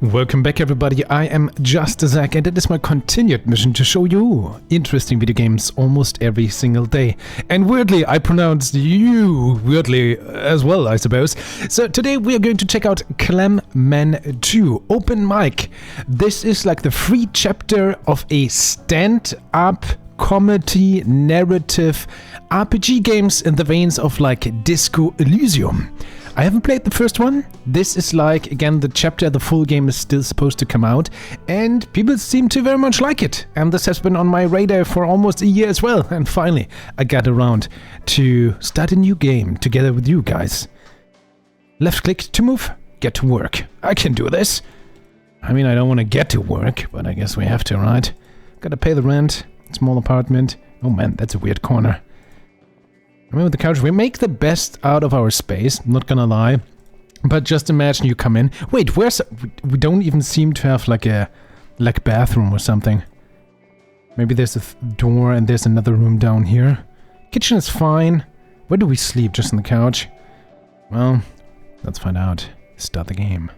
Welcome back everybody, I am JustDaZack and it is my continued mission to show you interesting video games almost every single day. And weirdly, I pronounced you weirdly as well, I suppose. So today we are going to check out Clam Man 2 Open Mic. This is like the free chapter of a stand-up comedy narrative RPG games in the veins of like Disco Elysium. I haven't played the first one. This is like, again, the chapter, the full game is still supposed to come out, and people seem to very much like it. And this has been on my radar for almost a year as well, and finally I got around to start a new game together with you guys. Left click to move, get to work. I can do this. I mean, I don't want to get to work, but I guess we have to, right? Gotta pay the rent, small apartment. Oh man, that's a weird corner. Remember the couch, we make the best out of our space, not gonna lie. But just imagine you come in. Wait, where's... we don't even seem to have like a bathroom or something. Maybe there's a door and there's another room down here. Kitchen is fine. Where do we sleep? Just on the couch? Well, let's find out. Start the game.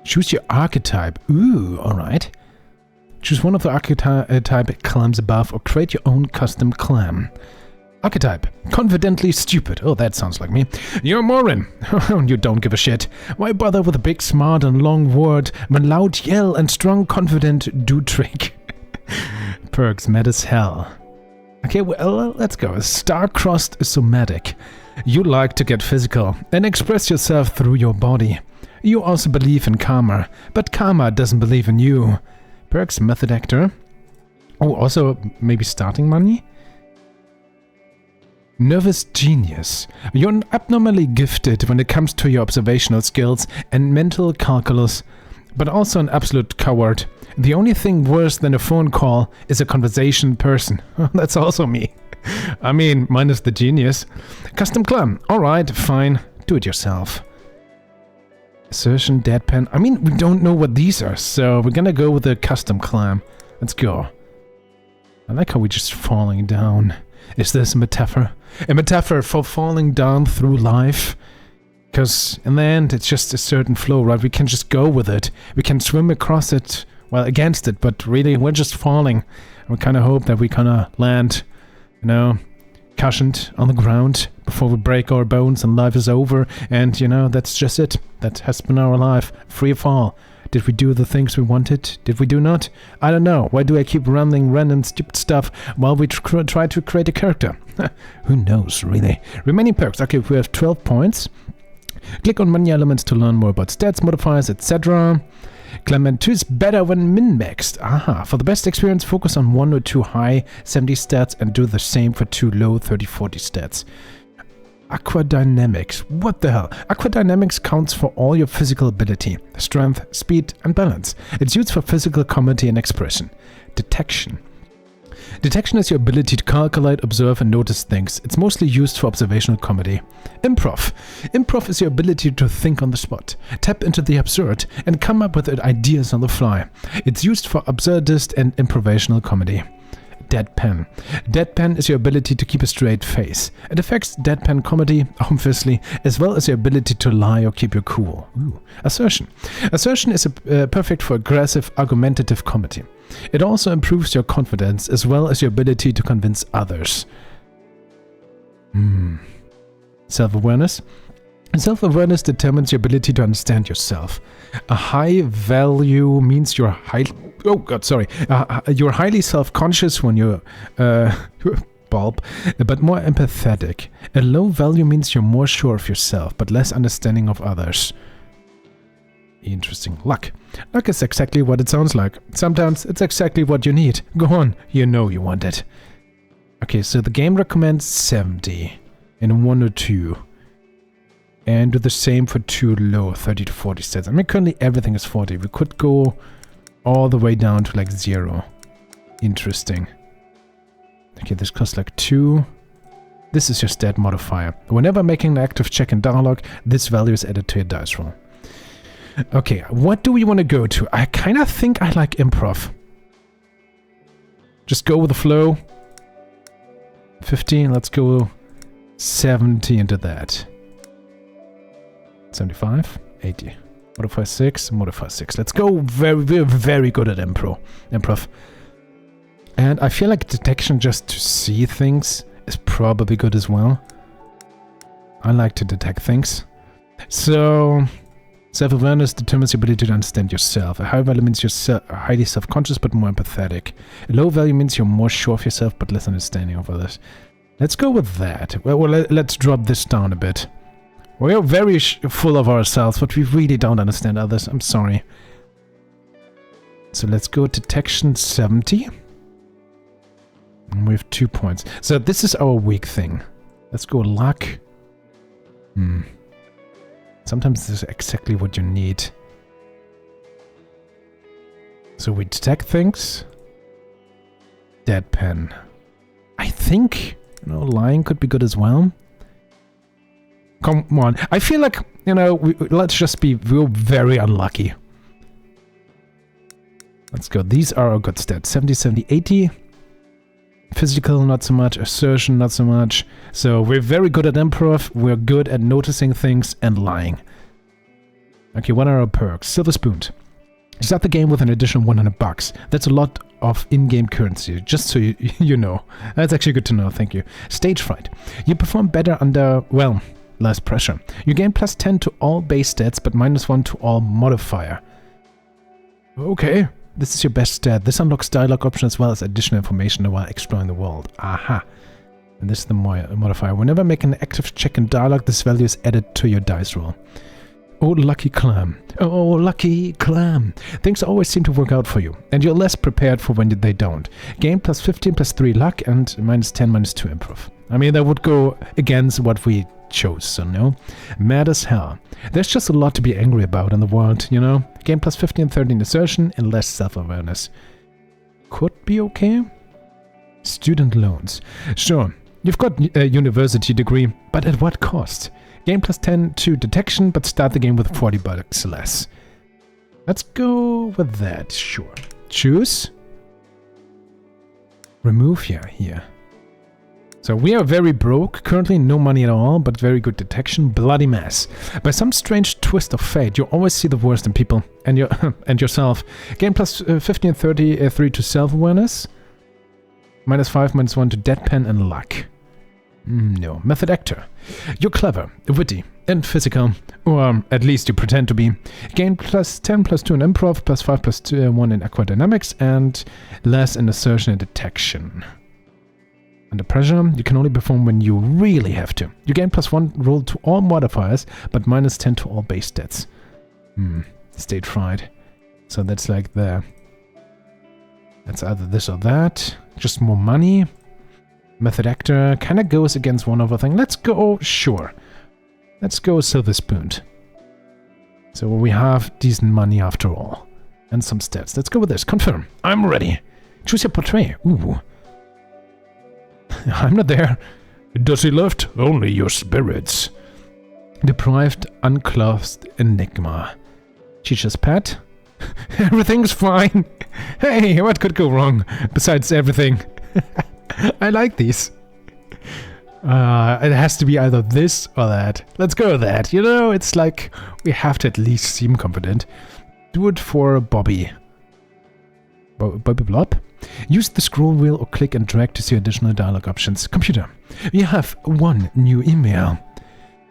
Choose your archetype. Ooh, alright. Choose one of the archetype clams above or create your own custom clam. Archetype. Confidently stupid. Oh, that sounds like me. You're Morin. You don't give a shit. Why bother with a big smart and long word when loud yell and strong confident do trick? Perks mad as hell. Okay, well, let's go. Star-crossed somatic. You like to get physical and express yourself through your body. You also believe in karma, but karma doesn't believe in you. Perks method actor. Oh, also maybe starting money? Nervous genius. You're abnormally gifted when it comes to your observational skills and mental calculus, but also an absolute coward. The only thing worse than a phone call is a conversation person. That's also me. I mean, minus the genius. Custom clam. Alright, fine. Do it yourself. Assertion, deadpan. I mean, we don't know what these are, so we're gonna go with the custom clam. Let's go. I like how we're just falling down. Is this a metaphor? A metaphor for falling down through life? Because in the end, it's just a certain flow, right? We can just go with it. We can swim across it, well, against it, but really, we're just falling. We kind of hope that we kind of land, you know, cushioned on the ground before we break our bones and life is over. And, you know, that's just it. That has been our life. Free fall. Did we do the things we wanted? Did we do not? I don't know. Why do I keep running random stupid stuff while we try to create a character? Who knows, really? Remaining perks. Okay, we have 12 points. Click on menu elements to learn more about stats, modifiers, etc. Clam Man 2 is better when min-maxed. Aha. For the best experience, focus on 1 or 2 high 70 stats and do the same for 2 low 30-40 stats. Aquadynamics. What the hell? Aquadynamics counts for all your physical ability, strength, speed, and balance. It's used for physical comedy and expression. Detection. Detection is your ability to calculate, observe, and notice things. It's mostly used for observational comedy. Improv. Improv is your ability to think on the spot, tap into the absurd, and come up with ideas on the fly. It's used for absurdist and improvisational comedy. Deadpan. Deadpan is your ability to keep a straight face. It affects deadpan comedy, obviously, as well as your ability to lie or keep your cool. Ooh. Assertion. Assertion is perfect for aggressive, argumentative comedy. It also improves your confidence as well as your ability to convince others. Self-awareness. Self-awareness determines your ability to understand yourself. A high value means you're you're highly self-conscious when you're bulb, but more empathetic. A low value means you're more sure of yourself, but less understanding of others. Interesting. Luck. Luck is exactly what it sounds like. Sometimes it's exactly what you need. Go on, you know you want it. Okay, so the game recommends 70 in 1 or 2. And do the same for 2 low, 30 to 40 stats. I mean, currently everything is 40. We could go all the way down to like 0. Interesting. Okay, this costs like 2. This is your stat modifier. Whenever making an active check in dialogue, this value is added to your dice roll. Okay, what do we want to go to? I kind of think I like improv. Just go with the flow. 15, let's go 70 into that. 75, 80. Modifier 6, modifier 6. Let's go. We're very good at improv. And I feel like detection just to see things is probably good as well. I like to detect things. So, self-awareness determines the ability to understand yourself. A high value means you're highly self-conscious but more empathetic. A low value means you're more sure of yourself but less understanding of others. Let's go with that. Well, let's drop this down a bit. We are very full of ourselves, but we really don't understand others. I'm sorry. So let's go detection 70. And we have 2 points. So this is our weak thing. Let's go luck. Sometimes this is exactly what you need. So we detect things. Deadpan. I think, lying could be good as well. Come on. I feel like, let's just be very unlucky. Let's go. These are our good stats. 70, 70, 80. Physical, not so much. Assertion, not so much. So we're very good at improv. We're good at noticing things and lying. Okay, what are our perks? Silver Spoon. Start the game with an additional $100. That's a lot of in-game currency, just so you know. That's actually good to know, thank you. Stage fright. You perform better under, well, less pressure. You gain plus 10 to all base stats, but minus 1 to all modifier. Okay, this is your best stat. This unlocks dialogue options as well as additional information while exploring the world. Aha. And this is the modifier. Whenever you make an active check in dialogue, this value is added to your dice roll. Oh, lucky Clam. Oh, lucky Clam. Things always seem to work out for you, and you're less prepared for when they don't. Gain plus 15 plus 3 luck and minus 10 minus 2 improv. I mean, that would go against what we chose, so no. Mad as hell. There's just a lot to be angry about in the world, Gain plus 15 and 13 assertion and less self-awareness. Could be okay. Student loans. Sure, you've got a university degree, but at what cost? Gain plus 10 to detection, but start the game with $40 less. Let's go with that, sure. Choose. Remove here. So we are very broke, currently no money at all, but very good detection, bloody mess. By some strange twist of fate, you always see the worst in people and yourself. Gain plus 15 and 33 to self-awareness. Minus 5, minus 1 to deadpan and luck. No. Method actor. You're clever, witty, and physical. Or at least you pretend to be. Gain plus 10 plus 2 in improv, plus 5 plus 1 in aquadynamics, and less in assertion and detection. Under pressure, you can only perform when you really have to. You gain plus 1 roll to all modifiers, but minus 10 to all base stats. State fright. So that's like the... That's either this or that. Just more money. Method actor kind of goes against one other thing. Let's go, sure. Let's go silver spooned. So we have decent money after all. And some stats. Let's go with this. Confirm. I'm ready. Choose your portrait. Ooh. I'm not there. Does he left? Only your spirits. Deprived, unclothed enigma. Teacher's pet. Everything's fine. Hey, what could go wrong? Besides everything. I like these. It has to be either this or that. Let's go with that. It's like we have to at least seem confident. Do it for Bobby. Bobby Blob? Use the scroll wheel or click and drag to see additional dialogue options. Computer, you have one new email.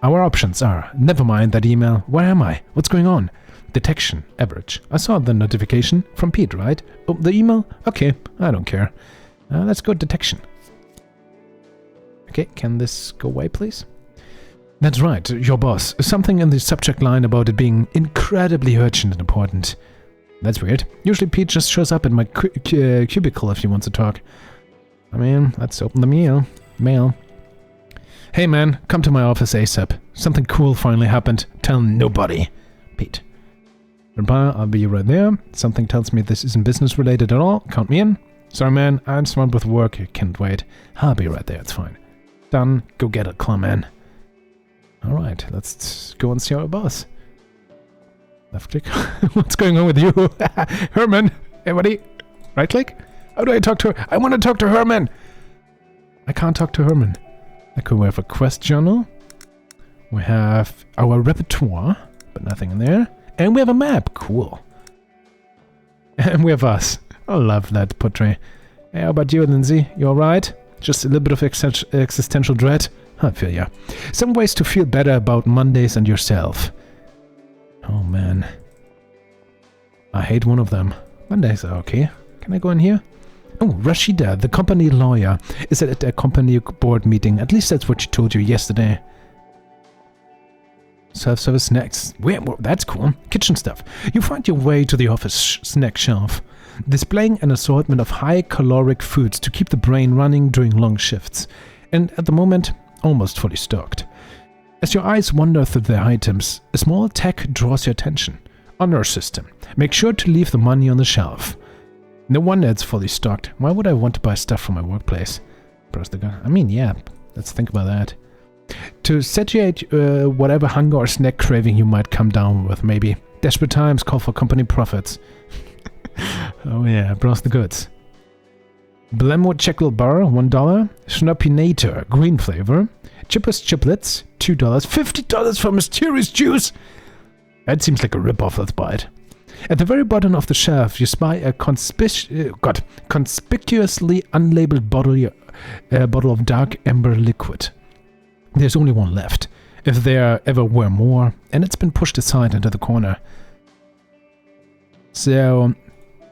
Our options are, never mind that email. Where am I? What's going on? Detection, average. I saw the notification from Pete, right? Oh, the email? Okay, I don't care. Let's go detection. Okay, can this go away, please? That's right, your boss. Something in the subject line about it being incredibly urgent and important. That's weird. Usually Pete just shows up in my cubicle if he wants to talk. I mean, let's open the mail. Hey man, come to my office ASAP. Something cool finally happened. Tell nobody. Pete. Goodbye, I'll be right there. Something tells me this isn't business related at all. Count me in. Sorry man, I'm swamped with work. I can't wait. I'll be right there, it's fine. Done. Go get it, Clam Man. Alright, let's go and see our boss. Left click. What's going on with you? Herman! Hey buddy! Right click? How do I talk to her? I want to talk to Herman! I can't talk to Herman. Okay, we have a quest journal. We have our repertoire, but nothing in there. And we have a map. Cool. And we have us. I love that portrait. Hey, how about you, Lindsay? You alright? Just a little bit of existential dread? I feel ya. Some ways to feel better about Mondays and yourself. Oh man. I hate one of them. Mondays are okay. Can I go in here? Oh, Rashida, the company lawyer, is at a company board meeting. At least that's what she told you yesterday. Self-service snacks. Well, that's cool. Kitchen stuff. You find your way to the office snack shelf, displaying an assortment of high-caloric foods to keep the brain running during long shifts. And at the moment, almost fully stocked. As your eyes wander through the items, a small tech draws your attention. Honor system. Make sure to leave the money on the shelf. No wonder it's fully stocked. Why would I want to buy stuff from my workplace? Press the gun. I mean, yeah, let's think about that. To satiate whatever hunger or snack craving you might come down with, maybe. Desperate times call for company profits. Oh yeah, browse the goods. Blemmo Checkle Bar, $1. Schnappinator, green flavor. Chippers Chiplets, $2. $50 for mysterious juice! That seems like a rip-off, let's buy it. At the very bottom of the shelf, you spy a conspicuously unlabeled bottle of dark amber liquid. There's only one left, if there ever were more, and it's been pushed aside into the corner. So,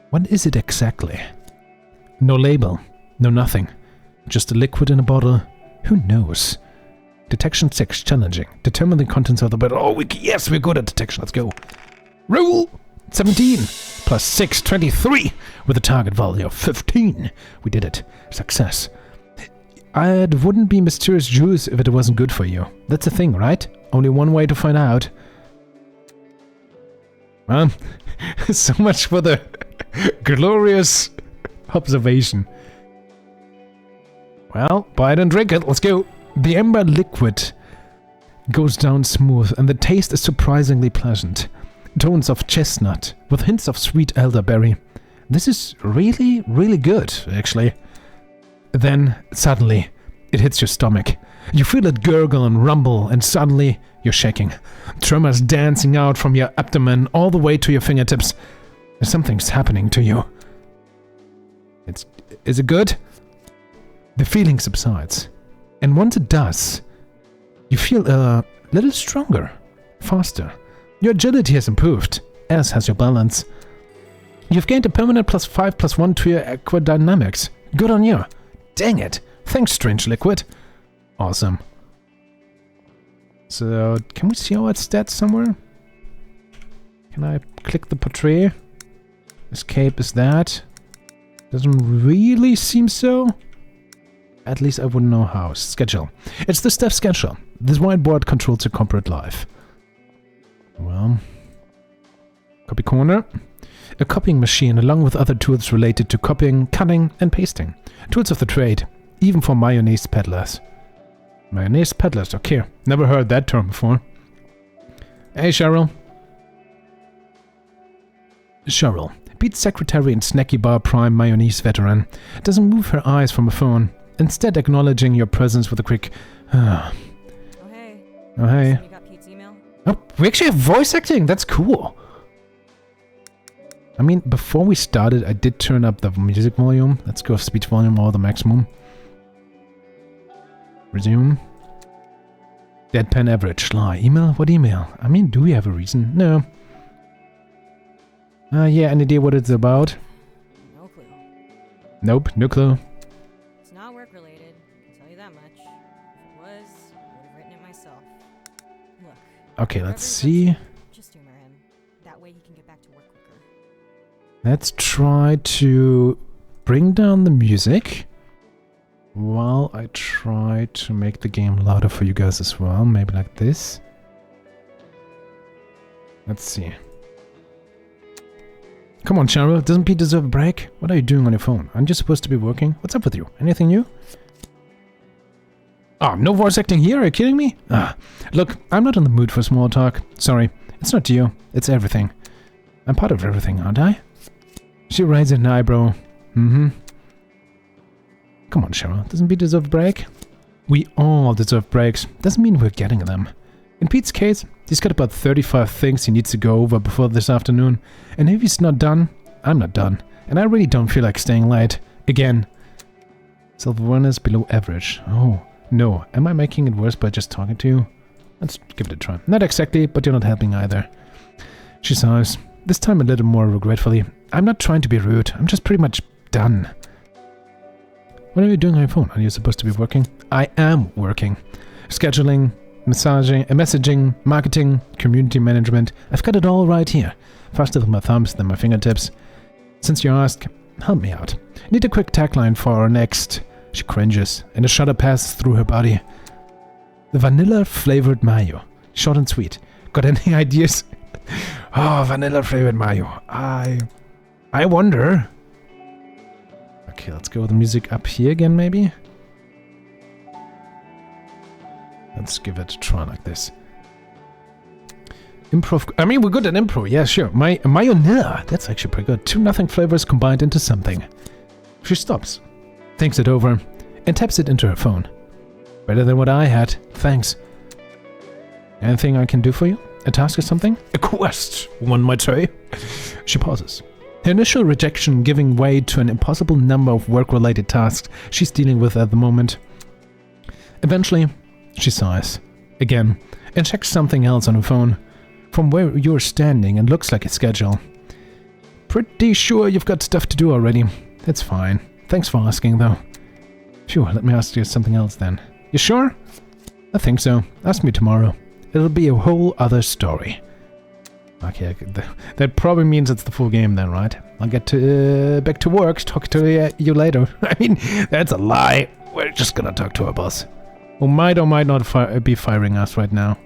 what is it exactly? No label, no nothing. Just a liquid in a bottle. Who knows? Detection 6, challenging. Determine the contents of the bottle. Oh, yes, we're good at detection. Let's go. Roll! 17 plus 6, 23 with a target value of 15. We did it. Success. It wouldn't be mysterious juice if it wasn't good for you. That's the thing, right? Only one way to find out. Well, so much for the glorious observation. Well, buy it and drink it. Let's go. The amber liquid goes down smooth and the taste is surprisingly pleasant. Tones of chestnut with hints of sweet elderberry. This is really, really good, actually. Then, suddenly, it hits your stomach. You feel it gurgle and rumble, and suddenly, you're shaking. Tremors dancing out from your abdomen all the way to your fingertips. Something's happening to you. Is it good? The feeling subsides. And once it does, you feel a little stronger, faster. Your agility has improved, as has your balance. You've gained a permanent +5/+1 to your aquadynamics. Good on you. Dang it. Thanks, strange liquid. Awesome. So, can we see our stats somewhere? Can I click the portrait? Escape is that. Doesn't really seem so. At least I wouldn't know how. Schedule. It's the staff schedule. This whiteboard controls your corporate life. Well, copy corner. A copying machine along with other tools related to copying, cutting, and pasting. Tools of the trade, even for mayonnaise peddlers. Mayonnaise peddlers, okay. Never heard that term before. Hey, Cheryl. Cheryl, Pete's secretary and snacky bar prime mayonnaise veteran, doesn't move her eyes from a phone, instead acknowledging your presence with a quick, Oh, hey. Oh, hey. You got Pete's email? Oh, we actually have voice acting. That's cool. I mean, before we started, I did turn up the music volume. Let's go speech volume all the maximum. Resume. Deadpan average. Lie. Email? What email? I mean, do we have a reason? No. Yeah, any idea what it's about? No clue. Nope, no clue. It's not work related, I can tell you that much. If it was, I would have written it myself. Look. Okay, let's see. Just humor him. That way he can get back to work quicker. Let's try to bring down the music while I try to make the game louder for you guys as well. Maybe like this. Let's see. Come on, Cheryl. Doesn't Pete deserve a break? What are you doing on your phone? Aren't you supposed to be working? What's up with you? Anything new? Ah, no voice acting here? Are you kidding me? Ah, look, I'm not in the mood for small talk. Sorry. It's not you. It's everything. I'm part of everything, aren't I? She raises an eyebrow. Mm-hmm. Come on, Cheryl. Doesn't Pete deserve a break? We all deserve breaks. Doesn't mean we're getting them. In Pete's case, He's got about 35 things he needs to go over before this afternoon, and if he's not done, I'm not done, and I really don't feel like staying late. Again. Self-awareness below average. Oh, no. Am I making it worse by just talking to you? Let's give it a try. Not exactly, but you're not helping either. She sighs, this time a little more regretfully. I'm not trying to be rude. I'm just pretty much done. What are you doing on your phone? Are you supposed to be working? I am working. Scheduling, messaging, marketing, community management. I've got it all right here. Faster with my thumbs than my fingertips. Since you ask, help me out. Need a quick tagline for our next. She cringes, and a shudder passes through her body. The vanilla-flavored mayo. Short and sweet. Got any ideas? Oh, vanilla-flavored mayo. I wonder. Okay, let's go with the music up here again, maybe? Let's give it a try like this. Improv. I mean, we're good at improv. Yeah, sure. Mayonnaise. That's actually pretty good. 2 nothing flavors combined into something. She stops, thinks it over, and taps it into her phone. Better than what I had. Thanks. Anything I can do for you? A task or something? A quest, one might say. She pauses. Her initial rejection giving way to an impossible number of work-related tasks she's dealing with at the moment. Eventually, she sighs. Again, and checks something else on her phone. From where you're standing, it looks like a schedule. Pretty sure you've got stuff to do already. That's fine. Thanks for asking, though. Phew, let me ask you something else then. You sure? I think so. Ask me tomorrow. It'll be a whole other story. Okay, that probably means it's the full game then, right? I'll get back to work, talk to you later. I mean, that's a lie. We're just gonna talk to our boss. Who might or might not be firing us right now.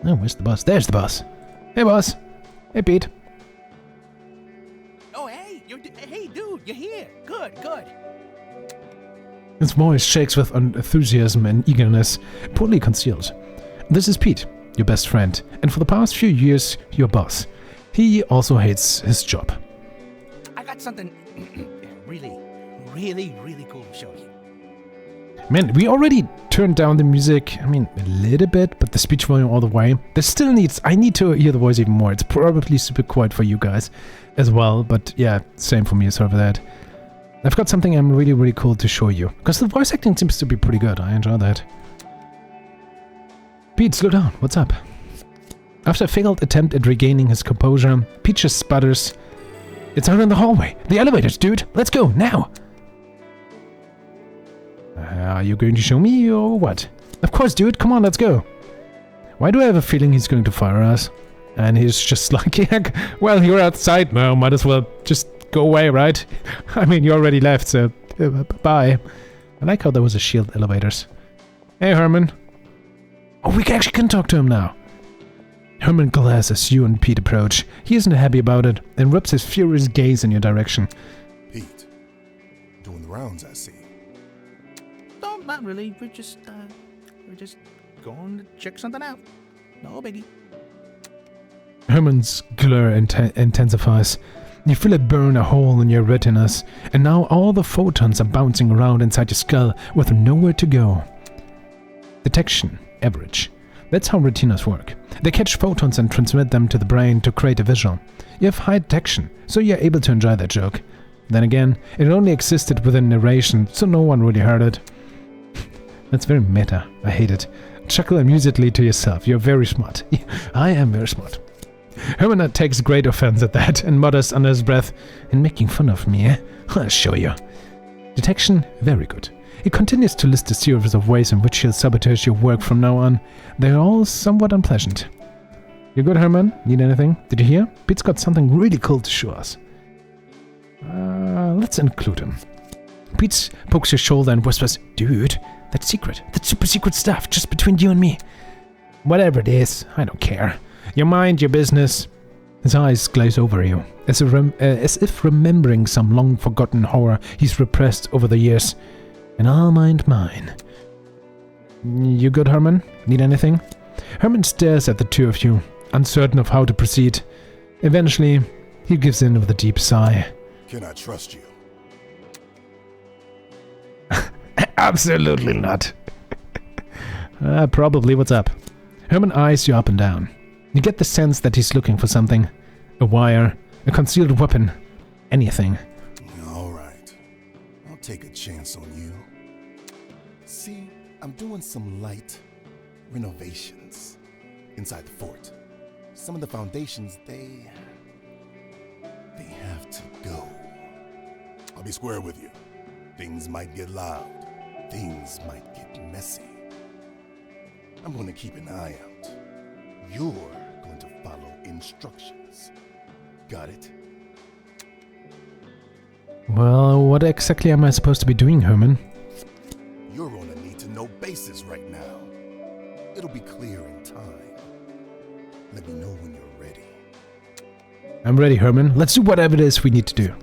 Oh, where's the boss? There's the boss. Hey, boss. Hey, Pete. Oh, hey, hey, dude, you're here. Good. His voice shakes with enthusiasm and eagerness, poorly concealed. This is Pete, your best friend, and for the past few years, your boss. He also hates his job. I got something really cool to show you. Man, we already turned down the music, I mean, a little bit, but the speech volume all the way. I need to hear the voice even more. It's probably super quiet for you guys as well, but yeah, same for me, sorry for that. I've got something I'm really cool to show you, because the voice acting seems to be pretty good. I enjoy that. Pete, slow down. What's up? After a failed attempt at regaining his composure, Pete just sputters. It's out in the hallway. The elevators, dude. Let's go, now. Are you going to show me, or what? Of course, dude. Come on, let's go. Why do I have a feeling he's going to fire us? And he's just like, yeah, well, you're outside now. Might as well just go away, right? I mean, you already left, so bye. I like how there was a shield elevators. Hey, Herman. Oh, we actually can talk to him now. Herman glares as you and Pete approach. He isn't happy about it and rubs his furious gaze in your direction. Pete, doing the rounds, I see. No, not really. We're just going to check something out. No biggie. Herman's glare intensifies. You feel it burn a hole in your retinas, and now all the photons are bouncing around inside your skull with nowhere to go. Detection. Average. That's how retinas work. They catch photons and transmit them to the brain to create a visual. You have high detection, so you're able to enjoy that joke. Then again, it only existed within narration, so no one really heard it. That's very meta. I hate it. Chuckle amusedly to yourself. You're very smart. I am very smart. Herman takes great offense at that and mutters under his breath, "And making fun of me, eh? I'll show you." Detection, very good. He continues to list a series of ways in which he'll sabotage your work from now on. They're all somewhat unpleasant. You good, Herman? Need anything? Did you hear? Pete's got something really cool to show us. Let's include him. Pete pokes your shoulder and whispers, "Dude, that's secret. That's super secret stuff, just between you and me." "Whatever it is, I don't care. You mind your business." His eyes glaze over you, as if remembering some long-forgotten horror he's repressed over the years. "And I'll mind mine." You good, Herman? Need anything? Herman stares at the two of you, uncertain of how to proceed. Eventually, he gives in with a deep sigh. Can I trust you? Absolutely not. Probably. What's up? Herman eyes you up and down. You get the sense that he's looking for something. A wire, a concealed weapon, anything. All right. I'll take a chance on you. See, I'm doing some light renovations inside the fort. Some of the foundations, they have to go. I'll be square with you. Things might get loud. Things might get messy. I'm going to keep an eye out. You're going to follow instructions. Got it? Well, what exactly am I supposed to be doing, Herman? You're on a need-to-know basis right now. It'll be clear in time. Let me know when you're ready. I'm ready, Herman. Let's do whatever it is we need to do.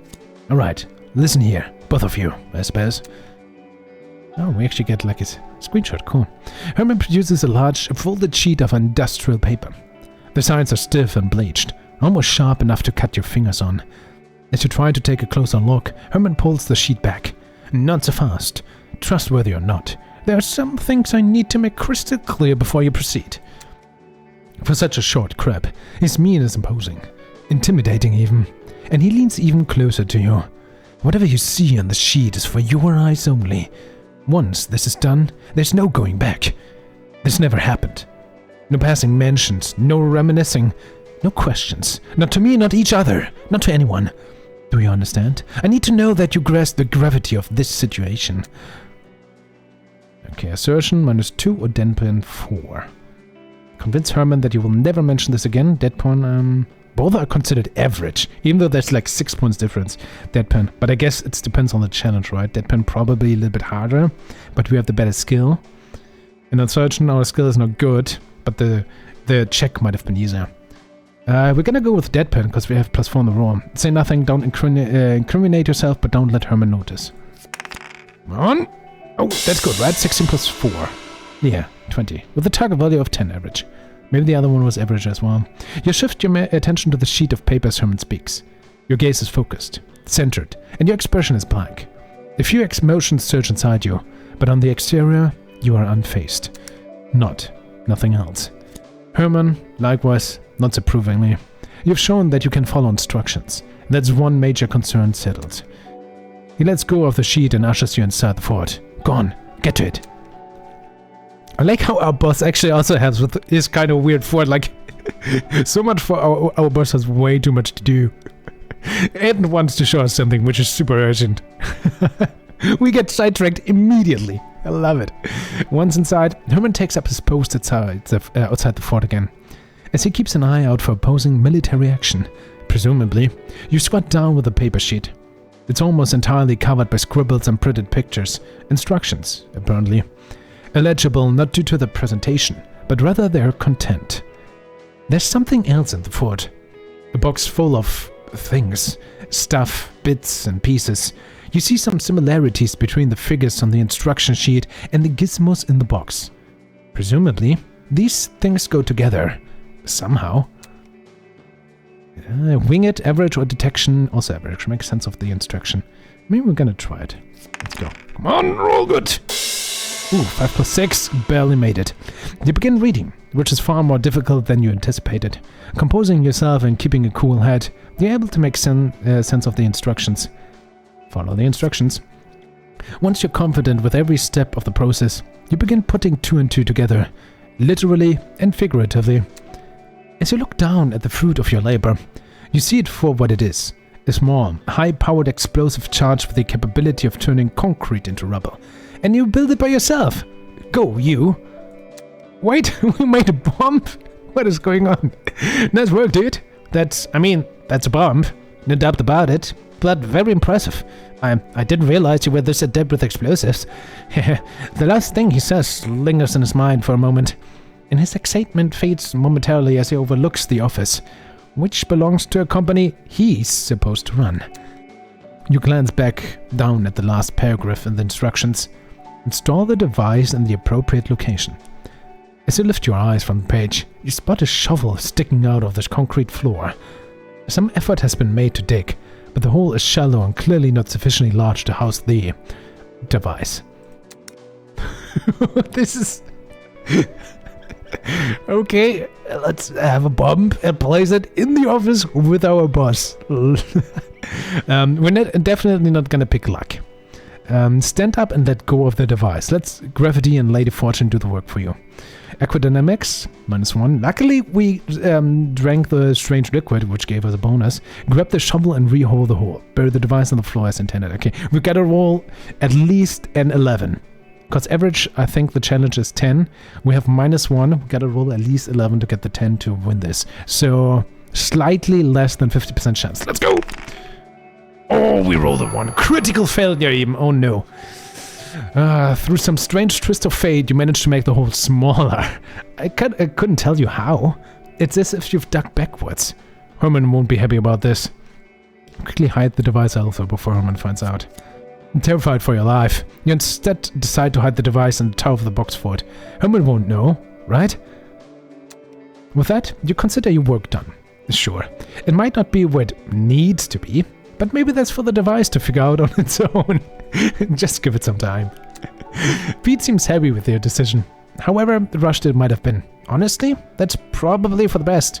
Alright, listen here. Both of you, I suppose. Oh, we actually get like a screenshot. Cool. Herman produces a large, folded sheet of industrial paper. The sides are stiff and bleached, almost sharp enough to cut your fingers on. As you try to take a closer look, Herman pulls the sheet back. Not so fast. Trustworthy or not, there are some things I need to make crystal clear before you proceed. For such a short crab, his mien is imposing, intimidating even, and he leans even closer to you. Whatever you see on the sheet is for your eyes only. Once this is done, there's no going back. This never happened. No passing mentions, no reminiscing, no questions. Not to me, not each other, not to anyone. Do you understand? I need to know that you grasp the gravity of this situation. Okay, assertion -2 or deadpan 4. Convince Herman that you will never mention this again. Deadpan, both are considered average, even though there's like 6 points difference. Deadpan, but I guess it depends on the challenge, right? Deadpan probably a little bit harder, but we have the better skill. In assertion, our skill is not good, but the check might have been easier. We're gonna go with deadpan because we have +4 on the raw. Say nothing, don't incriminate yourself, but don't let Herman notice. Come on! Oh, that's good, right? 16 + 4. Yeah, 20. With a target value of 10 average. Maybe the other one was average as well. You shift your attention to the sheet of paper as Herman speaks. Your gaze is focused, centered, and your expression is blank. A few emotions surge inside you, but on the exterior, you are unfazed. Nothing else. Herman, likewise, nods approvingly. You've shown that you can follow instructions. That's one major concern settled. He lets go of the sheet and ushers you inside the fort. Go on, get to it. I like how our boss actually also has with his kind of weird fort, like, so much for our boss has way too much to do. And wants to show us something which is super urgent. We get sidetracked immediately. I love it. Once inside, Herman takes up his post outside the fort again. As he keeps an eye out for opposing military action, presumably, you squat down with the paper sheet. It's almost entirely covered by scribbles and printed pictures. Instructions, apparently. Illegible not due to the presentation, but rather their content. There's something else in the fort. A box full of things. Stuff, bits and pieces. You see some similarities between the figures on the instruction sheet and the gizmos in the box. Presumably, these things go together. Somehow. Wing it, average or detection. Also average. Makes sense of the instruction. Maybe we're gonna try it. Let's go. Come on, roll good. Ooh, 5 + 6. Barely made it. You begin reading, which is far more difficult than you anticipated. Composing yourself and keeping a cool head, you're able to make sense of the instructions. Follow the instructions. Once you're confident with every step of the process, you begin putting 2 and 2 together, literally and figuratively. As you look down at the fruit of your labor, you see it for what it is. A small, high-powered explosive charge with the capability of turning concrete into rubble. And you build it by yourself. Go, you. Wait, we made a bomb? What is going on? Nice work, dude. That's a bomb. No doubt about it. But very impressive. I didn't realize you were this adept with explosives. The last thing he says lingers in his mind for a moment, and his excitement fades momentarily as he overlooks the office, which belongs to a company he's supposed to run. You glance back down at the last paragraph in the instructions. Install the device in the appropriate location. As you lift your eyes from the page, you spot a shovel sticking out of the concrete floor. Some effort has been made to dig, but the hole is shallow and clearly not sufficiently large to house the device. This is... Okay, let's have a bomb and place it in the office with our boss. We're definitely not gonna pick luck. Stand up and let go of the device. Let's gravity and Lady Fortune do the work for you. Aquadynamics, -1. Luckily, we drank the strange liquid, which gave us a bonus. Grab the shovel and re-hole the hole. Bury the device on the floor as intended. Okay, we gotta roll at least an 11. Because average, I think the challenge is 10. We have -1. We gotta roll at least 11 to get the 10 to win this. So, slightly less than 50% chance. Let's go! Oh, we rolled a 1. Critical failure even. Oh no. Through some strange twist of fate, you managed to make the hole smaller. I couldn't tell you how. It's as if you've dug backwards. Herman won't be happy about this. Quickly hide the device also before Herman finds out. I'm terrified for your life. You instead decide to hide the device in the top of the box fort. Herman won't know, right? With that, you consider your work done. Sure, it might not be what it needs to be, but maybe that's for the device to figure out on its own. Just give it some time. Pete seems happy with their decision. However rushed it might have been. Honestly, that's probably for the best.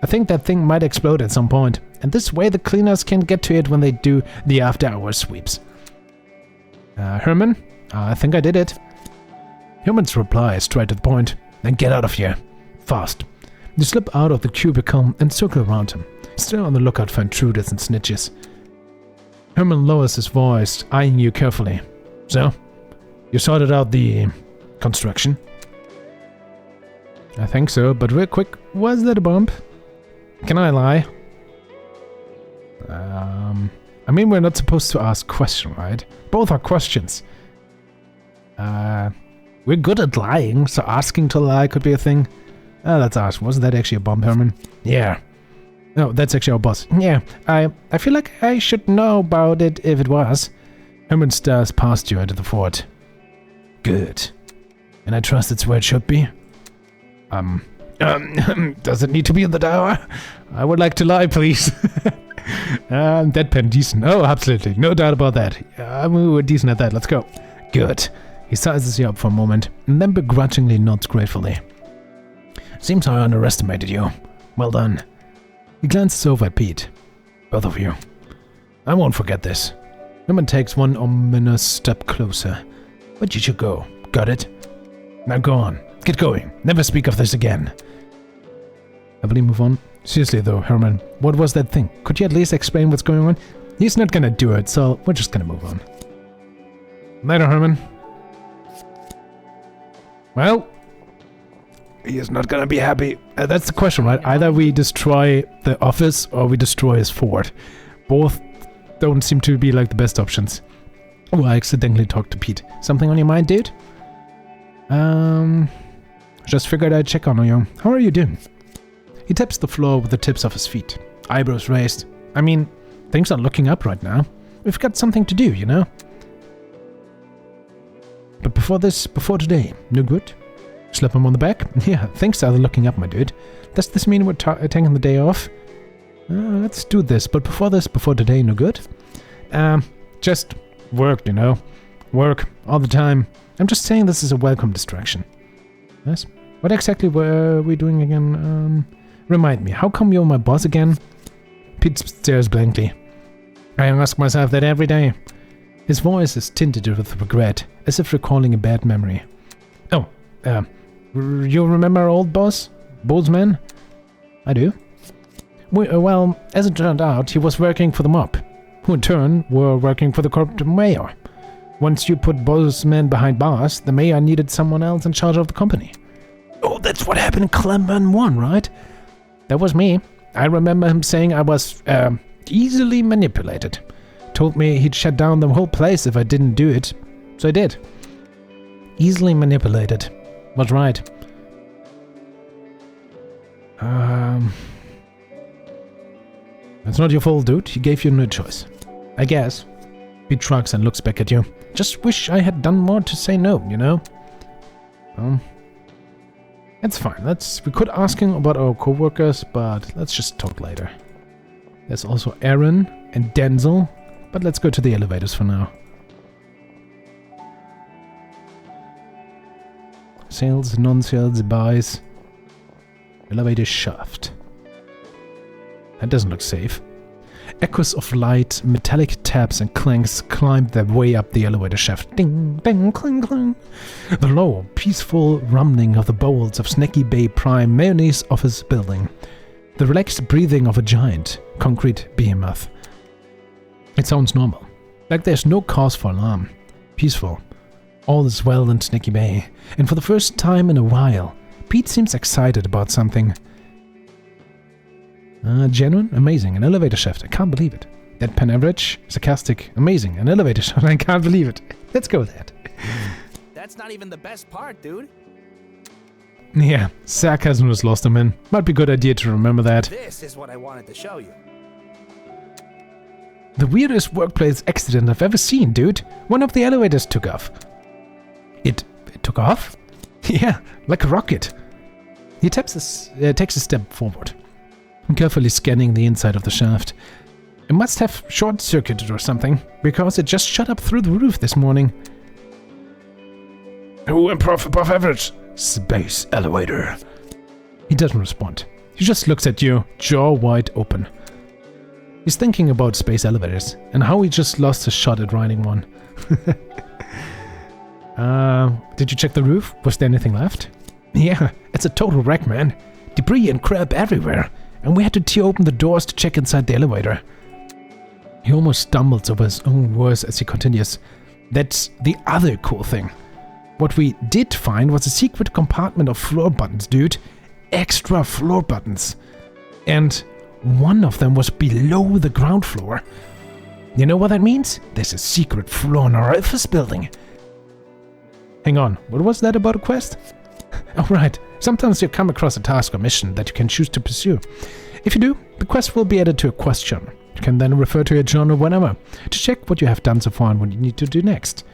I think that thing might explode at some point, and this way the cleaners can get to it when they do the after-hours sweeps. Herman, I think I did it. Herman's reply is straight to the point. Then get out of here. Fast. You slip out of the cubicle and circle around him, still on the lookout for intruders and snitches. Herman lowers his voice, eyeing you carefully. So, you sorted out the construction? I think so, but real quick, was that a bump? Can I lie? I mean, we're not supposed to ask questions, right? Both are questions. We're good at lying, so asking to lie could be a thing. Let's ask, was that actually a bomb, Herman? Yeah. No, that's actually our boss. Yeah, I feel like I should know about it if it was. Herman stares past you into the fort. Good. And I trust it's where it should be? Does it need to be in the tower? I would like to lie, please. Deadpan decent. Oh, absolutely. No doubt about that. We're decent at that. Let's go. Good. He sizes you up for a moment, and then begrudgingly nods gratefully. Seems I underestimated you. Well done. He glances over at Pete. Both of you. I won't forget this. Herman takes one ominous step closer. But you should go. Got it? Now go on. Get going. Never speak of this again. Heavily move on. Seriously though, Herman, what was that thing? Could you at least explain what's going on? He's not gonna do it, so we're just gonna move on. Later, Herman. Well, he is not gonna be happy. That's the question, right? Either we destroy the office or we destroy his fort. Both don't seem to be like the best options. Oh, I accidentally talked to Pete. Something on your mind, dude? Just figured I'd check on you. How are you doing? He taps the floor with the tips of his feet. Eyebrows raised. I mean, things are looking up right now. We've got something to do, you know? But before today, no good? Slap him on the back? Yeah, things are looking up, my dude. Does this mean we're taking the day off? Let's do this, but before today, no good? Just work, you know? Work, all the time. I'm just saying this is a welcome distraction. Yes? What exactly were we doing again? Remind me, how come you're my boss again? Pete stares blankly. I ask myself that every day. His voice is tinted with regret, as if recalling a bad memory. Oh, you remember our old boss? Boltzmann? I do. Well, as it turned out, he was working for the mob, who in turn were working for the corrupt mayor. Once you put Boltzmann behind bars, the mayor needed someone else in charge of the company. Oh, that's what happened in Clam Man 1, right? That was me. I remember him saying I was, easily manipulated. Told me he'd shut down the whole place if I didn't do it. So I did. Easily manipulated. Was right. It's not your fault, dude. He gave you no choice. I guess. Pete shrugs and looks back at you. Just wish I had done more to say no, you know? It's fine. We could ask him about our co-workers, but let's just talk later. There's also Aaron and Denzel, but let's go to the elevators for now. Sales, non-sales, buys. Elevator shaft. That doesn't look safe. Echoes of light, metallic taps and clanks climbed their way up the elevator shaft. Ding, ding, clang, clang. The low, peaceful rumbling of the bowels of Snaky Bay Prime Mayonnaise Office Building. The relaxed breathing of a giant, concrete behemoth. It sounds normal. Like there's no cause for alarm. Peaceful. All is well in Snaky Bay. And for the first time in a while, Pete seems excited about something. Genuine? Amazing. An elevator shaft. I can't believe it. Deadpan average? Sarcastic? Amazing. An elevator shaft. I can't believe it. Let's go with that. That's not even the best part, dude. Yeah, sarcasm was lost him in. Might be a good idea to remember that. This is what I wanted to show you. The weirdest workplace accident I've ever seen, dude. One of the elevators took off. It took off? Yeah, like a rocket. He takes a step forward, carefully scanning the inside of the shaft. It must have short-circuited or something, because it just shot up through the roof this morning. Oh, improv above average. Space elevator. He doesn't respond. He just looks at you, jaw wide open. He's thinking about space elevators, and how he just lost his shot at riding one. Did you check the roof? Was there anything left? Yeah, it's a total wreck, man. Debris and crap everywhere, and we had to tear open the doors to check inside the elevator. He almost stumbles over his own words as he continues. That's the other cool thing. What we did find was a secret compartment of floor buttons, dude. Extra floor buttons. And one of them was below the ground floor. You know what that means? There's a secret floor in our office building. Hang on, what was that about a quest? Oh right, sometimes you come across a task or mission that you can choose to pursue. If you do, the quest will be added to a quest journal. You can then refer to your journal whenever, to check what you have done so far and what you need to do next.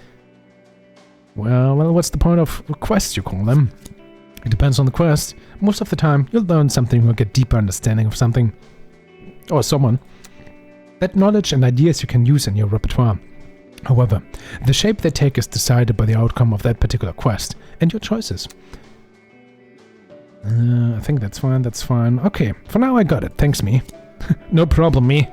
Well, what's the point of quests, you call them? It depends on the quest. Most of the time, you'll learn something or get deeper understanding of something. Or someone. That knowledge and ideas you can use in your repertoire. However, the shape they take is decided by the outcome of that particular quest, and your choices. I think that's fine. Okay, for now I got it, thanks me. No problem, me.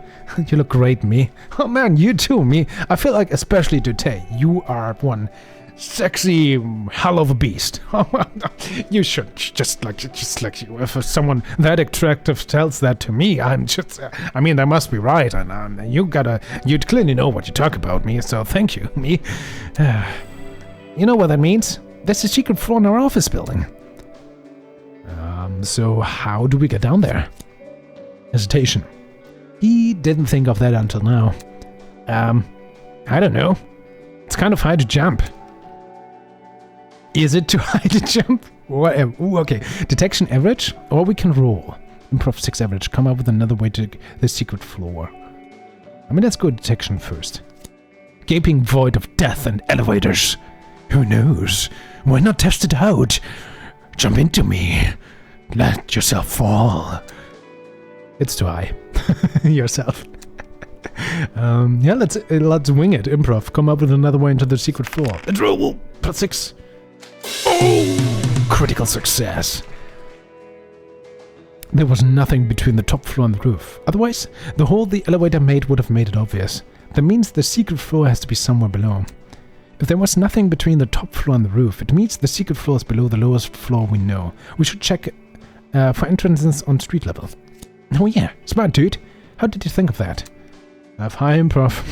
You look great, me. Oh man, you too, me. I feel like, especially today, you are one sexy hell of a beast. You should just like you. If someone that attractive tells that to me, I'm just. I mean, they must be right, and you clearly know what you talk about, me. So thank you, me. You know what that means? There's a secret floor in our office building. So how do we get down there? Hesitation. He didn't think of that until now. I don't know. It's kind of high to jump. Is it too high to jump? Whatever. Ooh, okay. Detection average, or we can roll. Improv 6 average. Come up with another way to the secret floor. I mean, let's go detection first. Gaping void of death and elevators. Who knows? Why not test it out? Jump into me. Let yourself fall. It's too high. Yourself. Yeah, let's wing it. Improv. Come up with another way into the secret floor. Let's roll. Plus 6. Oh! Critical success. There was nothing between the top floor and the roof. Otherwise, the hole the elevator made would have made it obvious. That means the secret floor has to be somewhere below. If there was nothing between the top floor and the roof, it means the secret floor is below the lowest floor we know. We should check for entrances on street level. Oh yeah, smart dude. How did you think of that? I have high improv.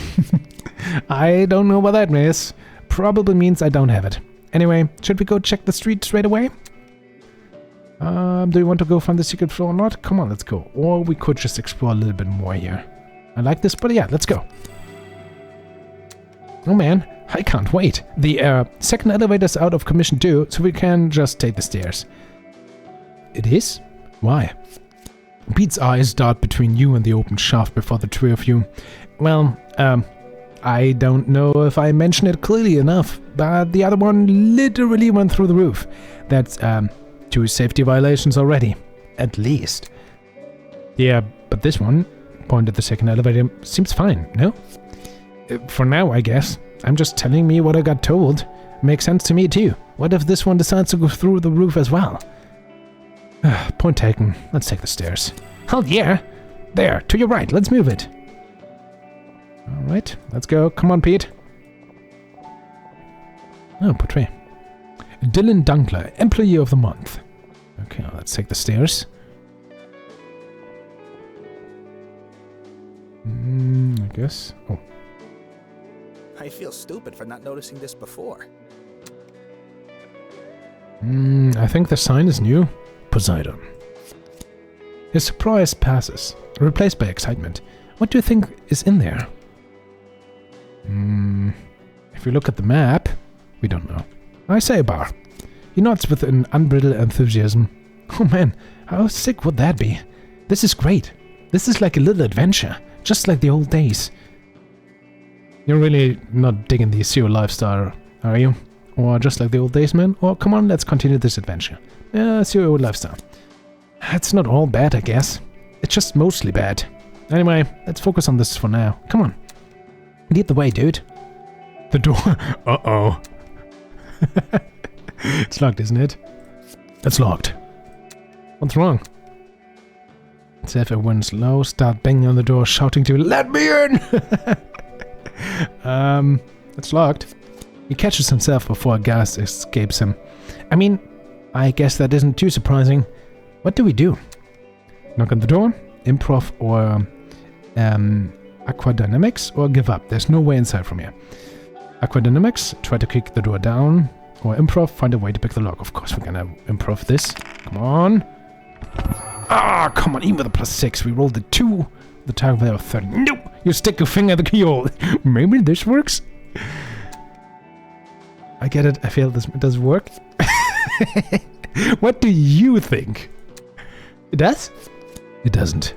I don't know what that means. Probably means I don't have it. Anyway, should we go check the street straight away? Do you want to go find the secret floor or not? Come on, let's go. Or we could just explore a little bit more here. I like this, but yeah, let's go. Oh man, I can't wait. The second elevator's out of commission too, so we can just take the stairs. It is? Why? Pete's eyes dart between you and the open shaft before the two of you. Well, I don't know if I mentioned it clearly enough, but the other one literally went through the roof. That's 2 safety violations already, at least. Yeah, but this one, pointed the second elevator, seems fine, no? For now, I guess. I'm just telling me what I got told. Makes sense to me too. What if this one decides to go through the roof as well? Point taken. Let's take the stairs. Hell yeah! There, to your right. Let's move it. Alright, let's go. Come on, Pete. Oh, portrait. Dylan Dunkler, Employee of the Month. Okay, let's take the stairs. I guess. Oh. I feel stupid for not noticing this before. I think the sign is new. Poseidon. His surprise passes, replaced by excitement. What do you think is in there? If we look at the map, we don't know. I say a bar. He nods with an unbridled enthusiasm. Oh man, how sick would that be? This is great. This is like a little adventure, just like the old days. You're really not digging the CEO lifestyle, are you? Or just like the old days, man? Or come on, let's continue this adventure. CEO lifestyle. It's not all bad, I guess. It's just mostly bad. Anyway, let's focus on this for now. Come on. Lead the way, dude. The door. Uh-oh. It's locked, isn't it? It's locked. What's wrong? It's everyone's low. Start banging on the door, shouting to let me in! It's locked. He catches himself before a gas escapes him. I mean, I guess that isn't too surprising. What do we do? Knock on the door? Improv or aquadynamics? Or give up? There's no way inside from here. Aquadynamics, try to kick the door down. Or improv, find a way to pick the lock. Of course we're gonna improv this. Come on. Ah, come on, even with a +6. We rolled a 2. The target value of 30. Nope! You stick your finger at the keyhole. Maybe this works? I get it. I feel this does work. What do you think? It does? It doesn't.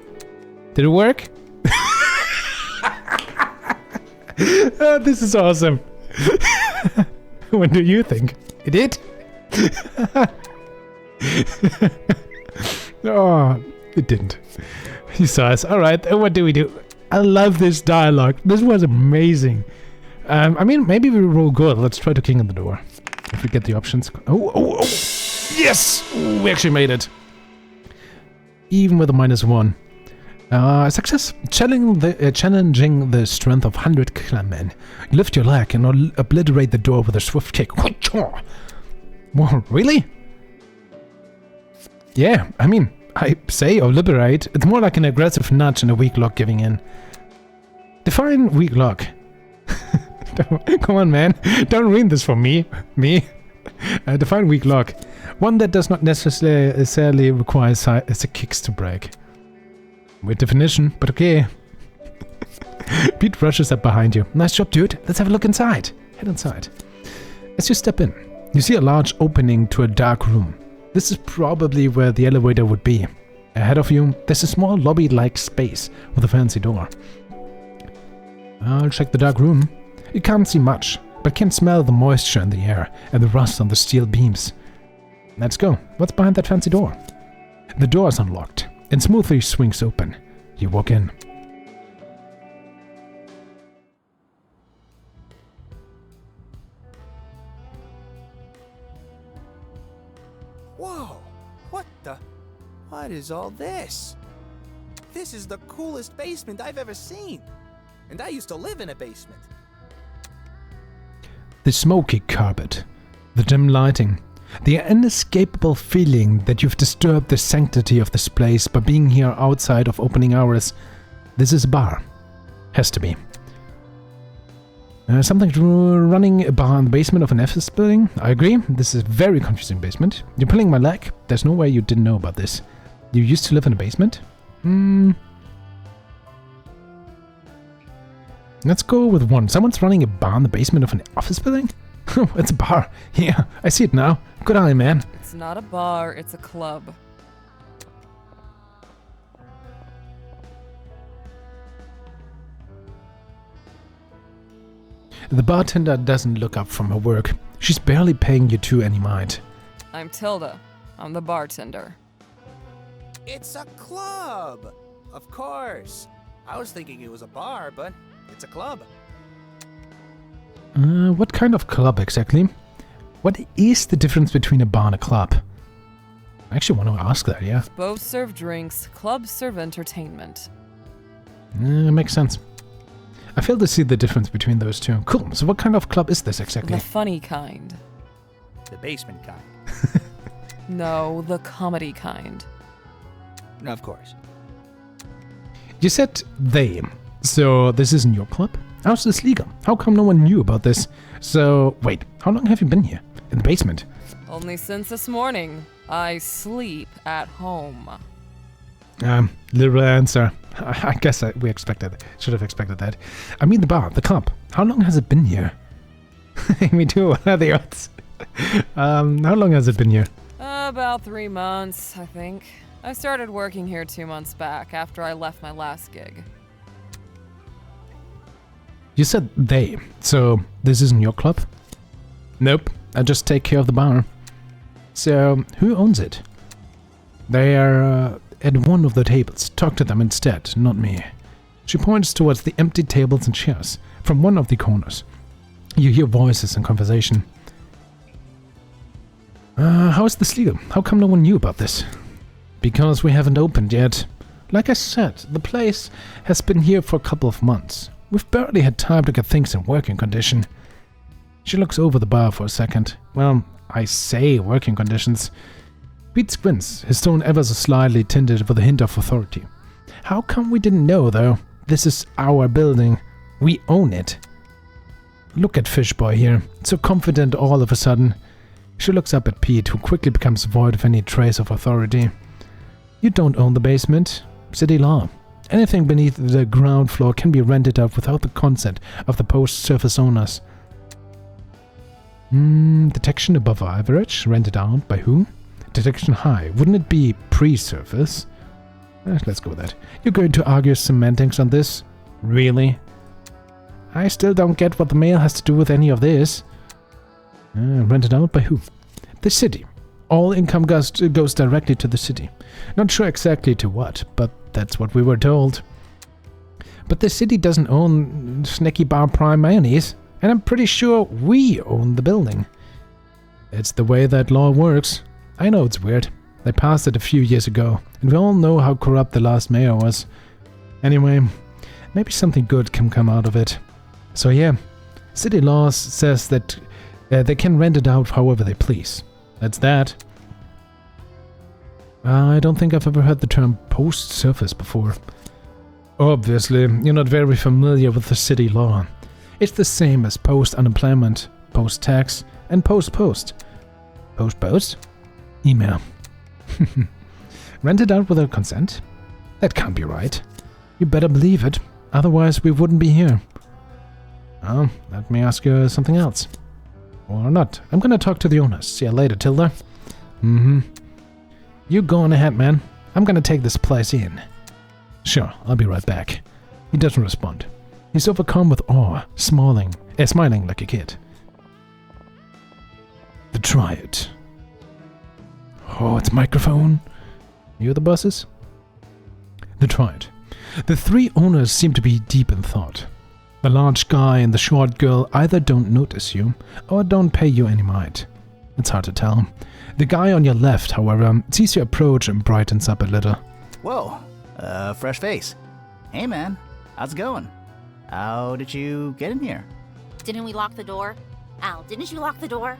Did it work? Oh, this is awesome. What do you think? It did? Oh, it didn't. He says, alright, what do we do? I love this dialogue. This was amazing. I mean, maybe we roll good. Let's try to king in the door. If we get the options. Oh! Yes! Ooh, we actually made it. Even with a -1. Success. Challenging the strength of 100 Clam Man. Lift your leg and obliterate the door with a swift kick. Whoa, really? Yeah, I mean, I say obliterate. It's more like an aggressive nudge and a weak lock giving in. Define weak lock. Come on, man. Don't ruin this for me. Define weak lock. One that does not necessarily require kicks to break. Weird definition, but okay. Pete rushes up behind you. Nice job, dude. Let's have a look inside. Head inside. As you step in, you see a large opening to a dark room. This is probably where the elevator would be. Ahead of you, there's a small lobby-like space with a fancy door. I'll check the dark room. You can't see much, but can smell the moisture in the air and the rust on the steel beams. Let's go. What's behind that fancy door? The door is unlocked and smoothly swings open. You walk in. Whoa! What is all this? This is the coolest basement I've ever seen. And I used to live in a basement. The smoky carpet, the dim lighting, the inescapable feeling that you've disturbed the sanctity of this place by being here outside of opening hours. This is a bar. Has to be. Something running a bar in the basement of an office building? I agree. This is a very confusing basement. You're pulling my leg? There's no way you didn't know about this. You used to live in a basement? Let's go with 1. Someone's running a bar in the basement of an office building? It's a bar. Yeah, I see it now. Good eye, man. It's not a bar, it's a club. The bartender doesn't look up from her work. She's barely paying you 2 any mind. I'm Tilda. I'm the bartender. It's a club! Of course. I was thinking it was a bar, but it's a club. What kind of club exactly? What is the difference between a bar and a club? I actually want to ask that, yeah. Both serve drinks, clubs serve entertainment. Makes sense. I fail to see the difference between those two. Cool, so what kind of club is this exactly? The funny kind. The basement kind. No, the comedy kind. Of course. You said they, so this isn't your club? How's this legal? How come no one knew about this? So, wait, how long have you been here? In the basement? Only since this morning. I sleep at home. Literal answer. I guess we should have expected that. I mean the bar, the club. How long has it been here? Me too, what are the odds? How long has it been here? About 3 months, I think. I started working here 2 months back after I left my last gig. You said they, so this isn't your club? Nope, I just take care of the bar. So, who owns it? They are at one of the tables. Talk to them instead, not me. She points towards the empty tables and chairs from one of the corners. You hear voices and conversation. How is this legal? How come no one knew about this? Because we haven't opened yet. Like I said, the place has been here for a couple of months. We've barely had time to get things in working condition. She looks over the bar for a second. Well, I say working conditions. Pete squints, his tone ever so slightly tinted with a hint of authority. How come we didn't know, though? This is our building. We own it. Look at Fishboy here, so confident all of a sudden. She looks up at Pete, who quickly becomes void of any trace of authority. You don't own the basement. City law. Anything beneath the ground floor can be rented out without the consent of the post-surface owners. Detection above average? Rented out by whom? Detection high. Wouldn't it be pre-surface? Let's go with that. You're going to argue semantics on this? Really? I still don't get what the mail has to do with any of this. Rented out by who? The city. All income goes directly to the city. Not sure exactly to what, but that's what we were told. But the city doesn't own Snacky Bar Prime Mayonnaise, and I'm pretty sure we own the building. It's the way that law works. I know it's weird. They passed it a few years ago, and we all know how corrupt the last mayor was. Anyway, maybe something good can come out of it. So yeah, city law says that they can rent it out however they please. That's that. I don't think I've ever heard the term post-surface before. Obviously, you're not very familiar with the city law. It's the same as post-unemployment, post-tax, and post-post. Post-post? Email. Rented out without consent? That can't be right. You better believe it, otherwise we wouldn't be here. Well, let me ask you something else. Or not. I'm gonna talk to the owners. See you later, Tilda. You go on ahead, man. I'm gonna take this place in. Sure, I'll be right back. He doesn't respond. He's overcome with awe, smiling like a kid. The Triad. Oh, it's microphone. You the bosses? The Triad. The three owners seem to be deep in thought. The large guy and the short girl either don't notice you or don't pay you any mind. It's hard to tell. The guy on your left, however, sees you approach and brightens up a little. Whoa, fresh face. Hey man, how's it going? How did you get in here? Didn't we lock the door? Al, didn't you lock the door?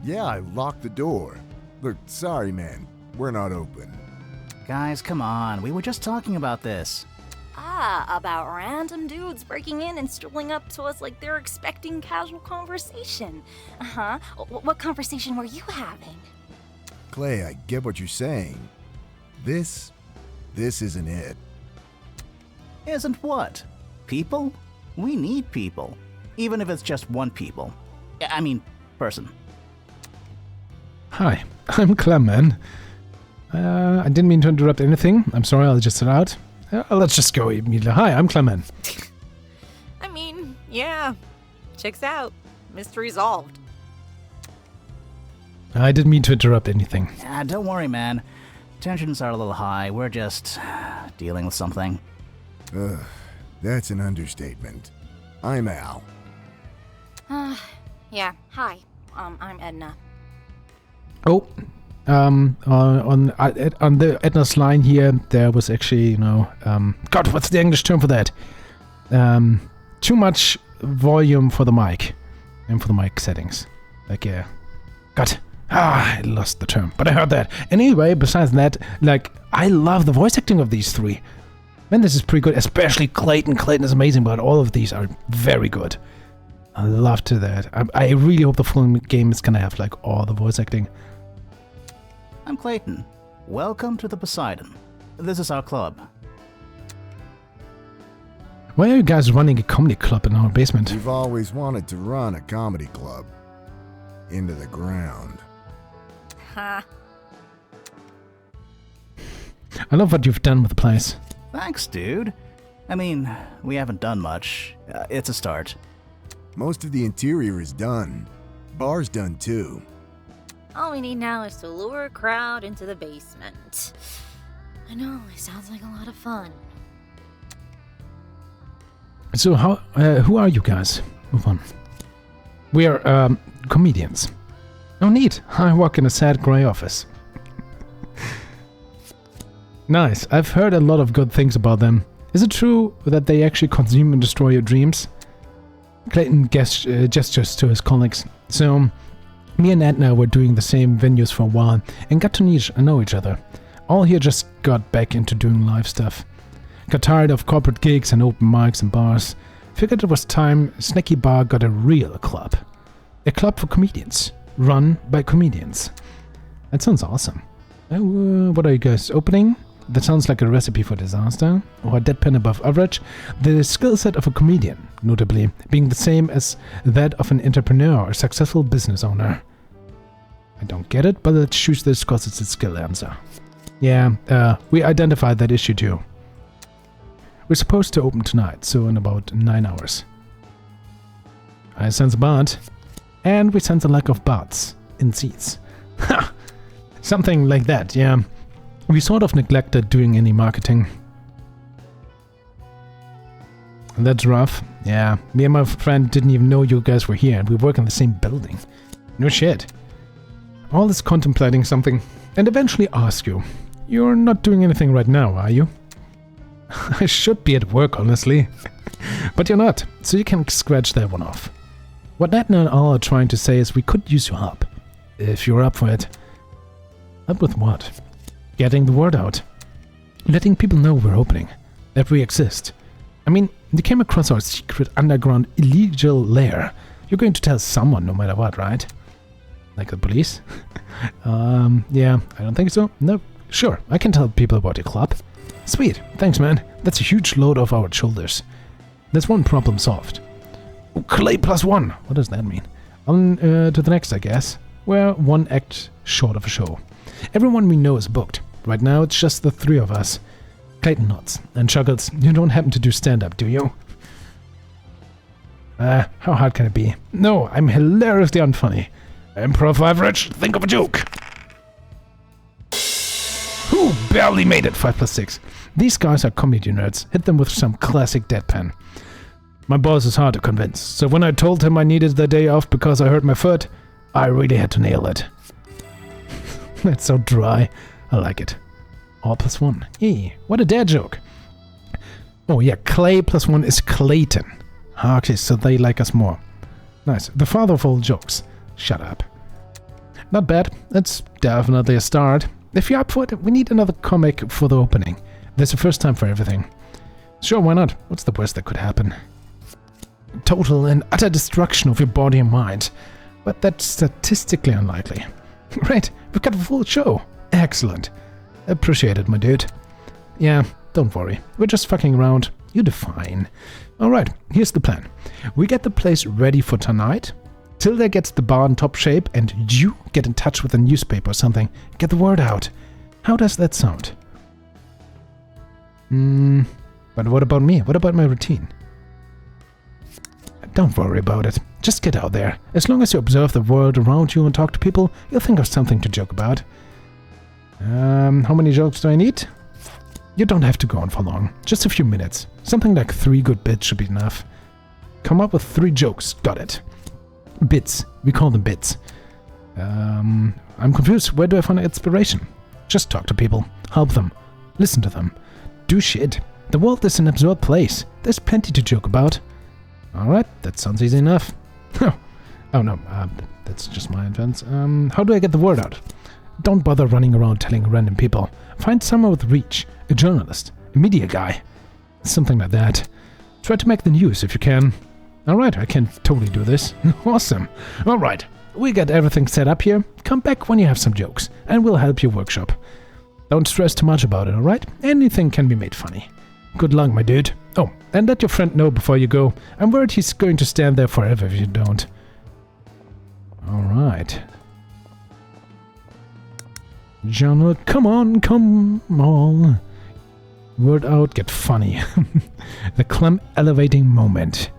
Yeah, I locked the door. Look, sorry, man. We're not open. Guys, come on, we were just talking about this. Ah, about random dudes breaking in and strolling up to us like they're expecting casual conversation. Uh-huh. What conversation were you having? Clay, I get what you're saying. This isn't it. Isn't what? People? We need people. Even if it's just one person. Hi, I'm Clam Man. I didn't mean to interrupt anything. I'm sorry, I'll just sit out. Let's just go immediately. Hi, I'm Clam Man. I mean, yeah. Checks out. Mystery solved. I didn't mean to interrupt anything. Don't worry, man. Tensions are a little high. We're just dealing with something. That's an understatement. I'm Al. Yeah, hi. I'm Edna. Oh, on the Edna's line here, there was actually, God, what's the English term for that? Too much volume for the mic and for the mic settings. Like, yeah. God. I lost the term, but I heard that. Anyway, besides that, like, I love the voice acting of these three. Man, this is pretty good, especially Clayton. Clayton is amazing, but all of these are very good. I love to that. I really hope the full game is gonna have, like, all the voice acting. I'm Clayton. Welcome to the Poseidon. This is our club. Why are you guys running a comedy club in our basement? We've always wanted to run a comedy club. Into the ground. Ha. I love what you've done with the place. Thanks, dude. I mean, we haven't done much. It's a start. Most of the interior is done. Bar's done too. All we need now is to lure a crowd into the basement. I know, it sounds like a lot of fun. So who are you guys? Move on. We are, comedians. Oh, neat. I work in a sad grey office. Nice. I've heard a lot of good things about them. Is it true that they actually consume and destroy your dreams? Clayton gestures to his colleagues. So, me and Edna were doing the same venues for a while and got to know each other. All here just got back into doing live stuff. Got tired of corporate gigs and open mics and bars. Figured it was time Snacky Bar got a real club. A club for comedians. Run by comedians. That sounds awesome. What are you guys opening? That sounds like a recipe for disaster, or a deadpan above average. The skill set of a comedian, notably, being the same as that of an entrepreneur or successful business owner. I don't get it, but let's choose this because it's a skill answer. Yeah, we identified that issue too. We're supposed to open tonight, so in about 9 hours. I sense a bot, and we sense a lack of bots in seats. Ha! Something like that, yeah. We sort of neglected doing any marketing. That's rough. Yeah, me and my friend didn't even know you guys were here, and we work in the same building. No shit. All this contemplating something, and eventually ask you. You're not doing anything right now, are you? I should be at work, honestly. But you're not, so you can scratch that one off. What Edna and all are trying to say is we could use your help. If you're up for it. Up with what? Getting the word out. Letting people know we're opening. That we exist. I mean, they came across our secret underground illegal lair. You're going to tell someone no matter what, right? Like the police? Yeah, I don't think so. No, sure, I can tell people about your club. Sweet, thanks man. That's a huge load off our shoulders. That's one problem solved. Oh, Clay +1! What does that mean? On to the next, I guess. We're one act short of a show. Everyone we know is booked. Right now, it's just the three of us. Clayton nods and chuckles. You don't happen to do stand-up, do you? How hard can it be? No, I'm hilariously unfunny. Improv average, think of a joke. Who barely made it? 5+6. These guys are comedy nerds. Hit them with some classic deadpan. My boss is hard to convince, so when I told him I needed the day off because I hurt my foot, I really had to nail it. That's so dry. I like it. All +1. Yee, what a dad joke. Oh yeah, Clay +1 is Clayton. Okay, so they like us more. Nice. The father of all jokes. Shut up. Not bad. It's definitely a start. If you're up for it, we need another comic for the opening. There's a first time for everything. Sure, why not? What's the worst that could happen? Total and utter destruction of your body and mind. But that's statistically unlikely. Right, we've got a full show. Excellent. Appreciate it, my dude. Yeah, don't worry. We're just fucking around. You'll do fine. Alright, here's the plan. We get the place ready for tonight. Tilda gets the bar in top shape, and you get in touch with a newspaper or something. Get the word out. How does that sound? But what about me? What about my routine? Don't worry about it. Just get out there. As long as you observe the world around you and talk to people, you'll think of something to joke about. How many jokes do I need? You don't have to go on for long. Just a few minutes. Something like 3 good bits should be enough. Come up with 3 jokes. Got it. Bits. We call them bits. I'm confused. Where do I find inspiration? Just talk to people. Help them. Listen to them. Do shit. The world is an absurd place. There's plenty to joke about. Alright, that sounds easy enough. Oh no, that's just my advance. How do I get the word out? Don't bother running around telling random people. Find someone with reach. A journalist. A media guy. Something like that. Try to make the news if you can. Alright, I can totally do this. Awesome. Alright, we got everything set up here. Come back when you have some jokes, and we'll help you workshop. Don't stress too much about it, alright? Anything can be made funny. Good luck, my dude. Oh, and let your friend know before you go. I'm worried he's going to stand there forever if you don't. Alright. Journal, come on. Word out, get funny. The Clam elevating moment.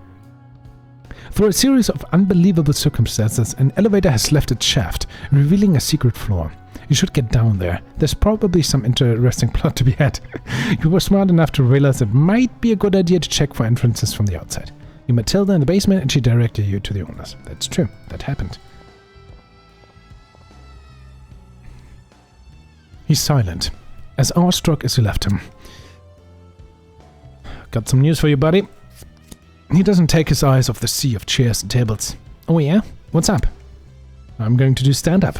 Through a series of unbelievable circumstances, an elevator has left its shaft, revealing a secret floor. You should get down there. There's probably some interesting plot to be had. You were smart enough to realize it might be a good idea to check for entrances from the outside. You met Tilda in the basement and she directed you to the owners. That's true. That happened. He's silent, as awestruck as you left him. Got some news for you, buddy. He doesn't take his eyes off the sea of chairs and tables. Oh yeah? What's up? I'm going to do stand-up.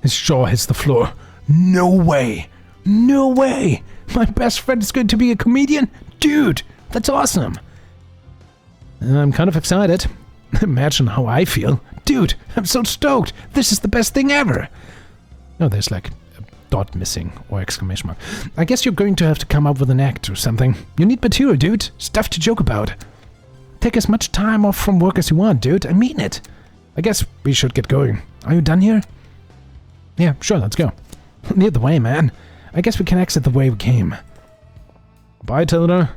His jaw hits the floor. No way! No way! My best friend is going to be a comedian? Dude, that's awesome! I'm kind of excited. Imagine how I feel. Dude, I'm so stoked! This is the best thing ever! Oh, there's like a dot missing, or exclamation mark. I guess you're going to have to come up with an act or something. You need material, dude. Stuff to joke about. Take as much time off from work as you want, dude. I mean it. I guess we should get going. Are you done here? Yeah, sure, let's go. Lead the way, man. I guess we can exit the way we came. Bye, Tilda.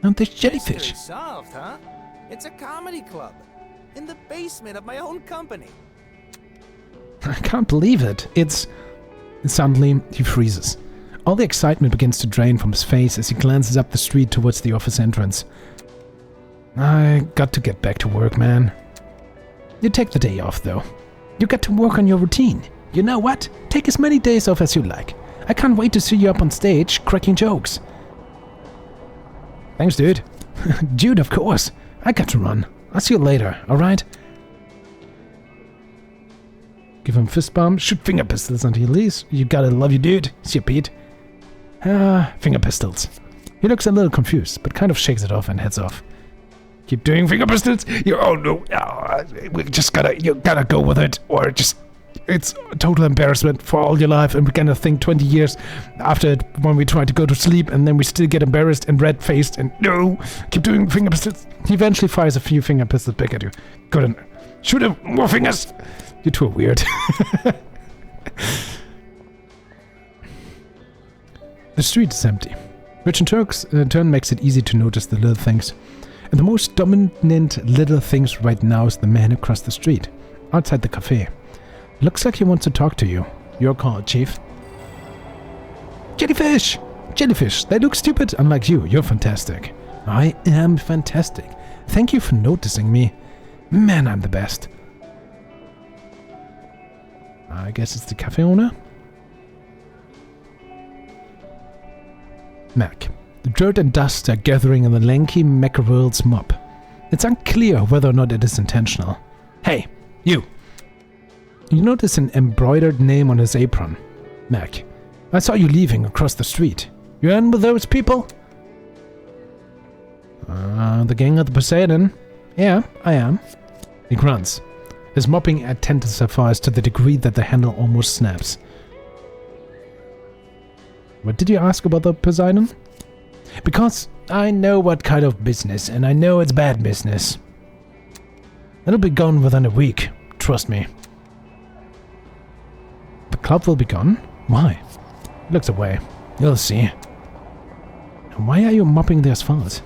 Oh, there's jellyfish. Mystery solved, huh? It's a comedy club. In the basement of my own company. I can't believe it. Suddenly, he freezes. All the excitement begins to drain from his face as he glances up the street towards the office entrance. I got to get back to work, man. You take the day off, though. You got to work on your routine. You know what? Take as many days off as you like. I can't wait to see you up on stage, cracking jokes. Thanks, dude. Dude, of course. I got to run. I'll see you later, alright? Give him fist bump, shoot finger pistols until he leaves. You gotta love you, dude. See you, Pete. Finger pistols. He looks a little confused, but kind of shakes it off and heads off. Keep doing finger pistols? You gotta go with it, or just, it's a total embarrassment for all your life, and we're gonna think 20 years after it when we try to go to sleep, and then we still get embarrassed and red-faced, and no, keep doing finger pistols. He eventually fires a few finger pistols back at you. Good enough. Shoot him, more fingers! You two are weird. The street is empty, which in turn makes it easy to notice the little things. And the most dominant little things right now is the man across the street, outside the cafe. Looks like he wants to talk to you. Your call, Chief. Jellyfish! Jellyfish, they look stupid, unlike you. You're fantastic. I am fantastic. Thank you for noticing me. Man, I'm the best. I guess it's the cafe owner? Mac. The dirt and dust are gathering in the lanky Macaroon's mop. It's unclear whether or not it is intentional. Hey, you! You notice an embroidered name on his apron. Mac, I saw you leaving across the street. You in with those people? The gang of the Poseidon? Yeah, I am. He grunts. His mopping intensifies to the degree that the handle almost snaps. What did you ask about the Poseidon? Because I know what kind of business, and I know it's bad business. It'll be gone within a week, trust me. The club will be gone? Why? He looks away. You'll see. And why are you mopping the asphalt?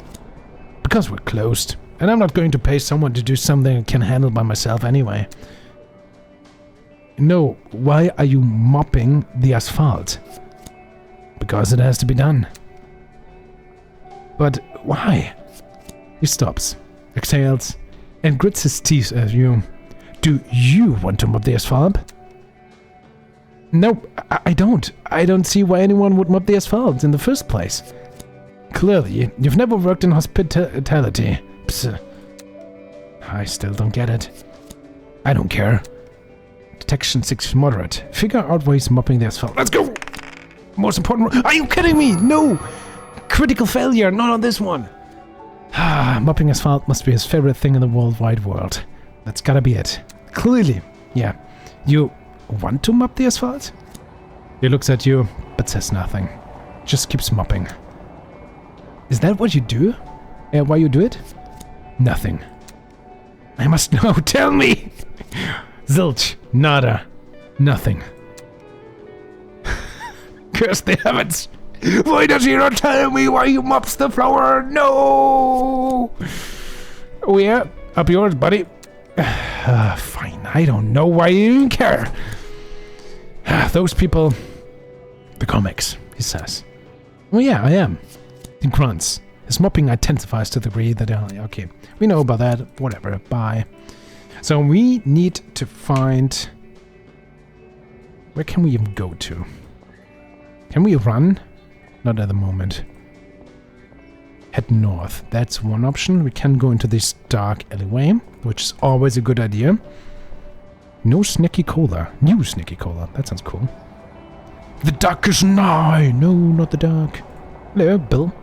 Because we're closed, and I'm not going to pay someone to do something I can handle by myself anyway. No, why are you mopping the asphalt? Because it has to be done. But why? He stops. exhales, and grits his teeth at you. Do you want to mop the asphalt? No, I don't. I don't see why anyone would mop the asphalt in the first place. Clearly, you've never worked in hospitality. Psst. I still don't get it. I don't care. Detection 6 moderate. Figure out ways mopping the asphalt. Let's go! Most important... Are you kidding me? No! Critical failure, not on this one. Mopping asphalt must be his favorite thing in the worldwide world. That's gotta be it. Clearly. Yeah. You want to mop the asphalt? He looks at you, but says nothing. Just keeps mopping. Is that what you do? Why you do it? Nothing. I must know. Tell me! Zilch. Nada. Nothing. Curse the heavens! Why does he not tell me why he mops the floor? No! Oh yeah, up yours, buddy. Fine, I don't know why you even care. Those people... The comics, he says. Oh yeah, I am. He grunts. His mopping intensifies to the degree that... okay, we know about that. Whatever, bye. So we need to find... Where can we even go to? Can we run? Not at the moment. Head north. That's one option. We can go into this dark alleyway, which is always a good idea. No snacky cola. New snacky cola. That sounds cool. The duck is nigh! No, not the duck. Hello, Bill.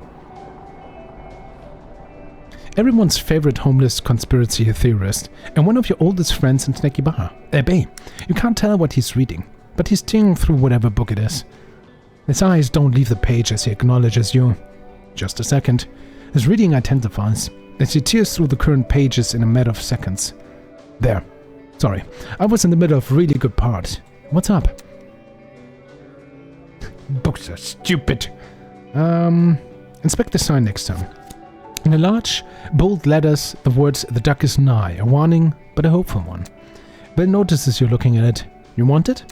Everyone's favorite homeless conspiracy theorist, and one of your oldest friends in Snacky Bay. You can't tell what he's reading, but he's tearing through whatever book it is. His eyes don't leave the page as he acknowledges you. Just a second. His reading intensifies as he tears through the current pages in a matter of seconds. There. Sorry, I was in the middle of a really good part. What's up? Books are stupid. Inspect the sign next to him. In a large, bold letters, the words, "The duck is nigh," a warning, but a hopeful one. Bill notices you looking at it. You want it?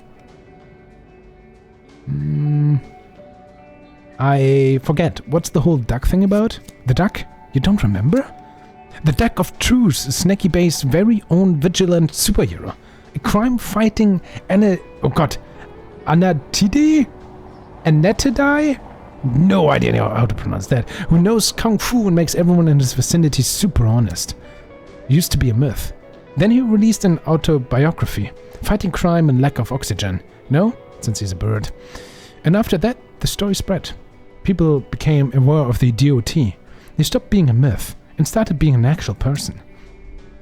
I forget. What's the whole duck thing about? The duck? You don't remember? The Duck of Truth, Snacky Bay's very own vigilant superhero. A crime-fighting Anatide? No idea how to pronounce that. Who knows Kung Fu and makes everyone in his vicinity super honest. Used to be a myth. Then he released an autobiography, fighting crime and lack of oxygen. No? Since he's a bird. And after that, the story spread. People became aware of the DOT. They stopped being a myth and started being an actual person.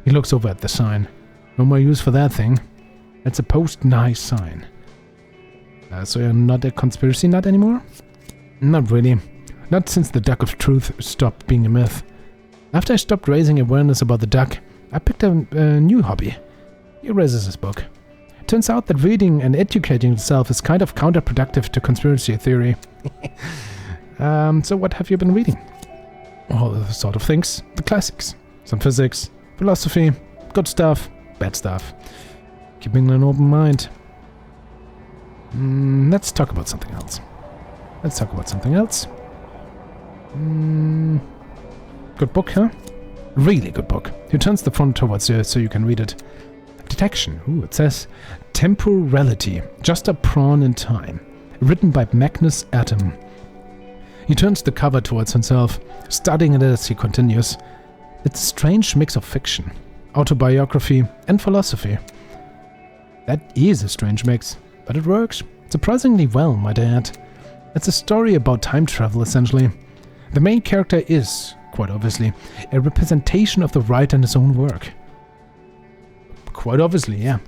He looks over at the sign. No more use for that thing. It's a post-nice sign. So you're not a conspiracy nut anymore? Not really. Not since the Duck of Truth stopped being a myth. After I stopped raising awareness about the duck, I picked up a new hobby. He raises his book. Turns out that reading and educating itself is kind of counterproductive to conspiracy theory. So what have you been reading? All the sort of things. The classics. Some physics, philosophy, good stuff, bad stuff. Keeping an open mind. Let's talk about something else. Good book, huh? Really good book. He turns the front towards you so you can read it. Detection. Ooh, it says Temporality, just a pawn in time. Written by Magnus Atom. He turns the cover towards himself, studying it as he continues. It's a strange mix of fiction, autobiography, and philosophy. That is a strange mix, but it works surprisingly well, might I add. It's a story about time travel, essentially. The main character is, quite obviously, a representation of the writer in his own work. Quite obviously, yeah.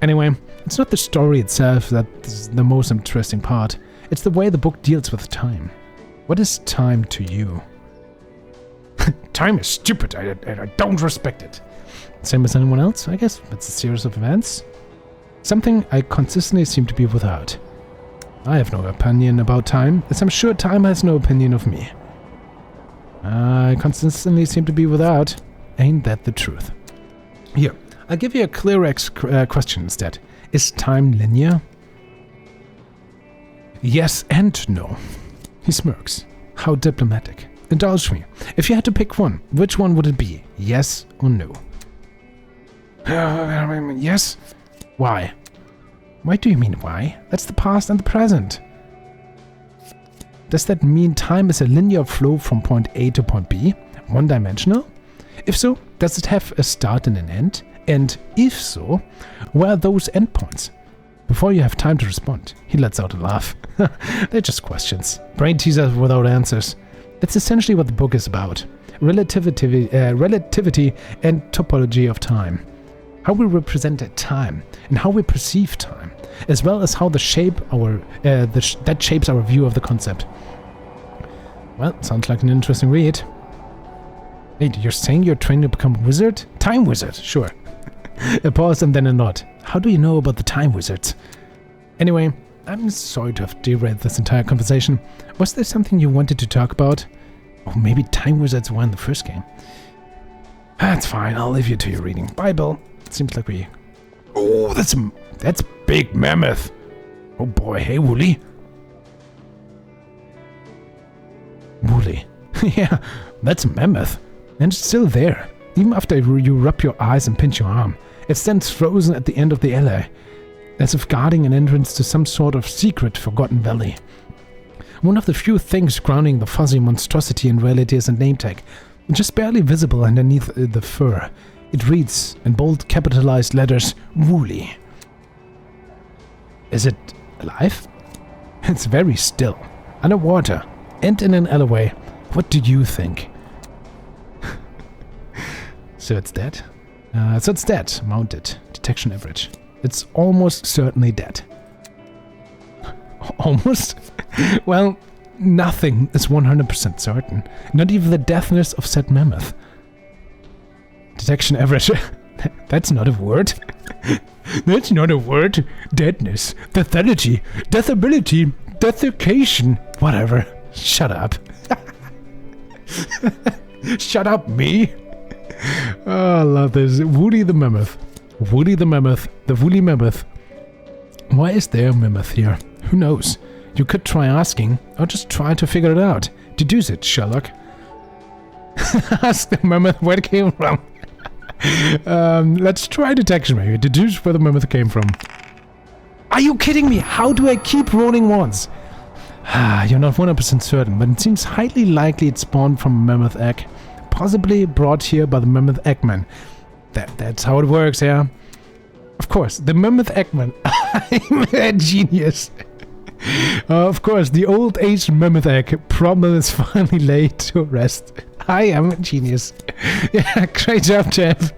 Anyway, it's not the story itself that's the most interesting part. It's the way the book deals with time. What is time to you? Time is stupid. I don't respect it. Same as anyone else, I guess. It's a series of events. Something I consistently seem to be without. I have no opinion about time, as I'm sure time has no opinion of me. I consistently seem to be without. Ain't that the truth? Here, I'll give you a clear question instead. Is time linear? Yes and no. He smirks. How diplomatic. indulge me. If you had to pick one, which one would it be? Yes or no? Yes? Why? Why do you mean why? That's the past and the present. Does that mean time is a linear flow from point A to point B? One-dimensional? If so, does it have a start and an end? And if so, where are those endpoints? Before you have time to respond, he lets out a laugh. They're just questions. Brain teasers without answers. That's essentially what the book is about. Relativity and topology of time. How we represent time and how we perceive time, as well as how that shapes our view of the concept. Well, sounds like an interesting read. Wait, you're saying you're trying to become a wizard? Time wizard, sure. A pause and then a nod. How do you know about the time wizards? Anyway, I'm sorry to have derailed this entire conversation. Was there something you wanted to talk about? Or maybe time wizards were in the first game? That's fine, I'll leave you to your reading. Bye, Bill. It seems like we... Oh, that's big mammoth. Oh boy, hey, Wooly. Wooly. Yeah, that's a mammoth. And it's still there. Even after you rub your eyes and pinch your arm. It stands frozen at the end of the alley, as if guarding an entrance to some sort of secret forgotten valley. One of the few things grounding the fuzzy monstrosity in reality is a name tag, just barely visible underneath the fur. It reads, in bold capitalized letters, Wooly. Is it alive? It's very still, underwater, and in an alleyway. What do you think? So it's dead? So it's dead. Mounted. Detection average. It's almost certainly dead. Almost? Well, nothing is 100% certain. Not even the deathness of said mammoth. Detection average. That's not a word. That's not a word. Deadness. Deathality. Deathability. Deathication. Whatever. Shut up. Shut up, me. Oh, I love this. Woody the Mammoth. Woody the Mammoth. The Woolly Mammoth. Why is there a mammoth here? Who knows? You could try asking, or just try to figure it out. Deduce it, Sherlock. Ask the mammoth where it came from. Let's try detection maybe. Deduce where the mammoth came from. Are you kidding me? How do I keep rolling once? You're not 100% certain, but it seems highly likely it spawned from a mammoth egg. Possibly brought here by the mammoth Eggman. That's how it works, yeah? Of course, the mammoth Eggman. I'm a genius. Of course, the old aged mammoth egg problem is finally laid to rest. I am a genius. Yeah, great job, Jeff.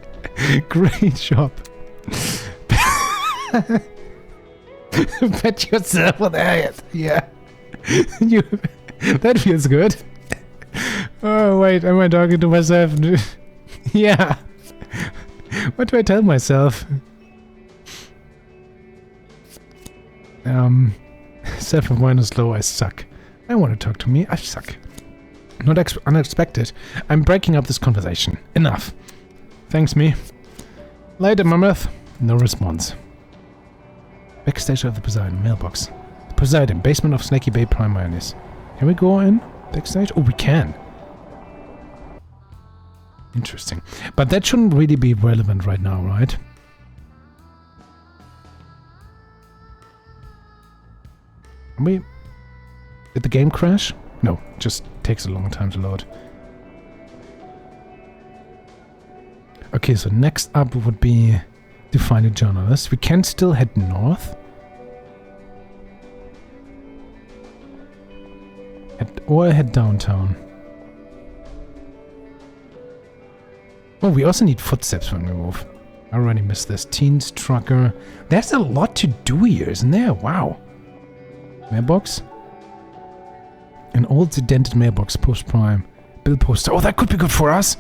Great job. Pet yourself on the head. Yeah. That feels good. Oh, wait, am I talking to myself? Yeah. What do I tell myself? Self-awareness low, I suck. I want to talk to me, I suck. Not unexpected. I'm breaking up this conversation. Enough. Thanks, me. Later, mammoth. No response. Backstage of the Poseidon mailbox. Poseidon, basement of Snaky Bay Prime Mayonnaise. Can we go in? Backstage? Oh, we can. Interesting. But that shouldn't really be relevant right now, right? Did the game crash? No, it just takes a long time to load. Okay, so next up would be to find a journalist. We can still head north. Or head downtown. Oh, we also need footsteps when we move. I already missed this. Teens, trucker. There's a lot to do here, isn't there? Wow. Mailbox? An old dented mailbox, post prime. Bill poster. Oh, that could be good for us.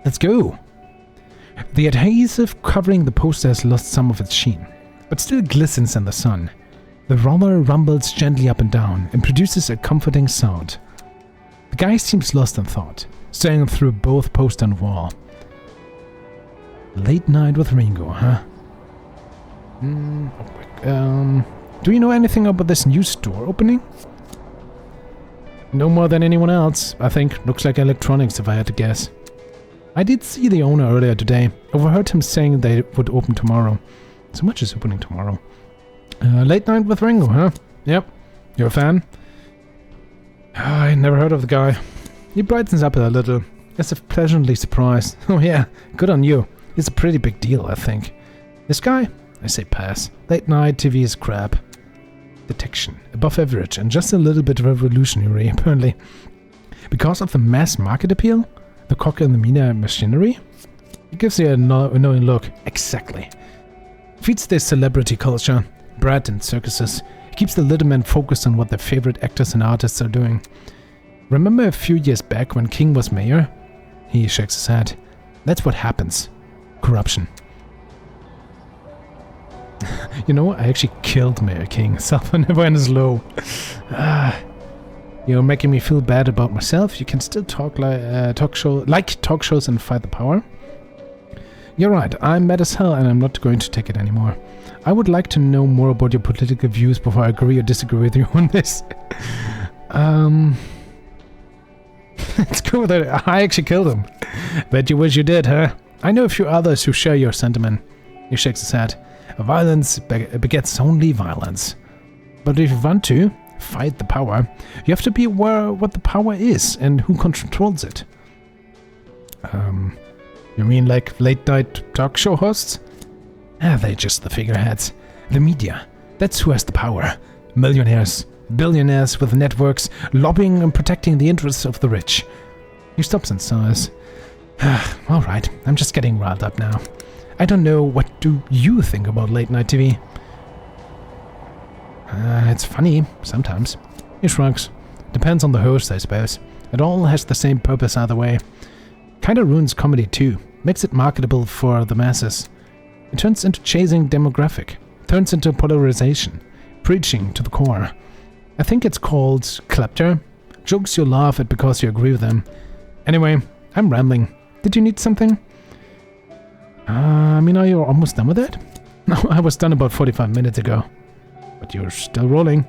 Let's go. The adhesive covering the poster has lost some of its sheen, but still glistens in the sun. The roller rumbles gently up and down and produces a comforting sound. The guy seems lost in thought, staring through both poster and wall. Late night with Ringo, huh? Do you know anything about this new store opening? No more than anyone else, I think. Looks like electronics, if I had to guess. I did see the owner earlier today. Overheard him saying they would open tomorrow. So much is opening tomorrow. Late night with Rango, huh? Yep. You're a fan? I never heard of the guy. He brightens up a little, as if pleasantly surprised. Oh yeah, good on you. It's a pretty big deal, I think. This guy? I say pass. Late night TV is crap. Detection. Above average and just a little bit revolutionary, apparently. Because of the mass market appeal? The cock and the media machinery? It gives you a knowing look. Exactly. Feeds their celebrity culture. Bread and circuses. It keeps the little men focused on what their favorite actors and artists are doing. Remember a few years back when King was mayor? He shakes his head. That's what happens. Corruption. You know, I actually killed Mayor King. Self-awareness low. You're making me feel bad about myself. You can still talk talk shows and fight the power. You're right. I'm mad as hell and I'm not going to take it anymore. I would like to know more about your political views before I agree or disagree with you on this. Let's go with it. I actually killed him. Bet you wish you did, huh? I know a few others who share your sentiment. He shakes his head. Violence begets only violence. But if you want to fight the power, you have to be aware what the power is and who controls it. You mean like late-night talk show hosts? They're just the figureheads. The media. That's who has the power. Millionaires. Billionaires with networks lobbying and protecting the interests of the rich. He stops and sighs. Alright, I'm just getting riled up now. I don't know, what do you think about late night TV? It's funny, sometimes. He shrugs. Depends on the host, I suppose. It all has the same purpose either way. Kinda ruins comedy too. Makes it marketable for the masses. It turns into chasing demographic. Turns into polarization. Preaching to the core. I think it's called clapter. Jokes you laugh at because you agree with them. Anyway, I'm rambling. Did you need something? I mean, are you almost done with it? No, I was done about 45 minutes ago. But you're still rolling.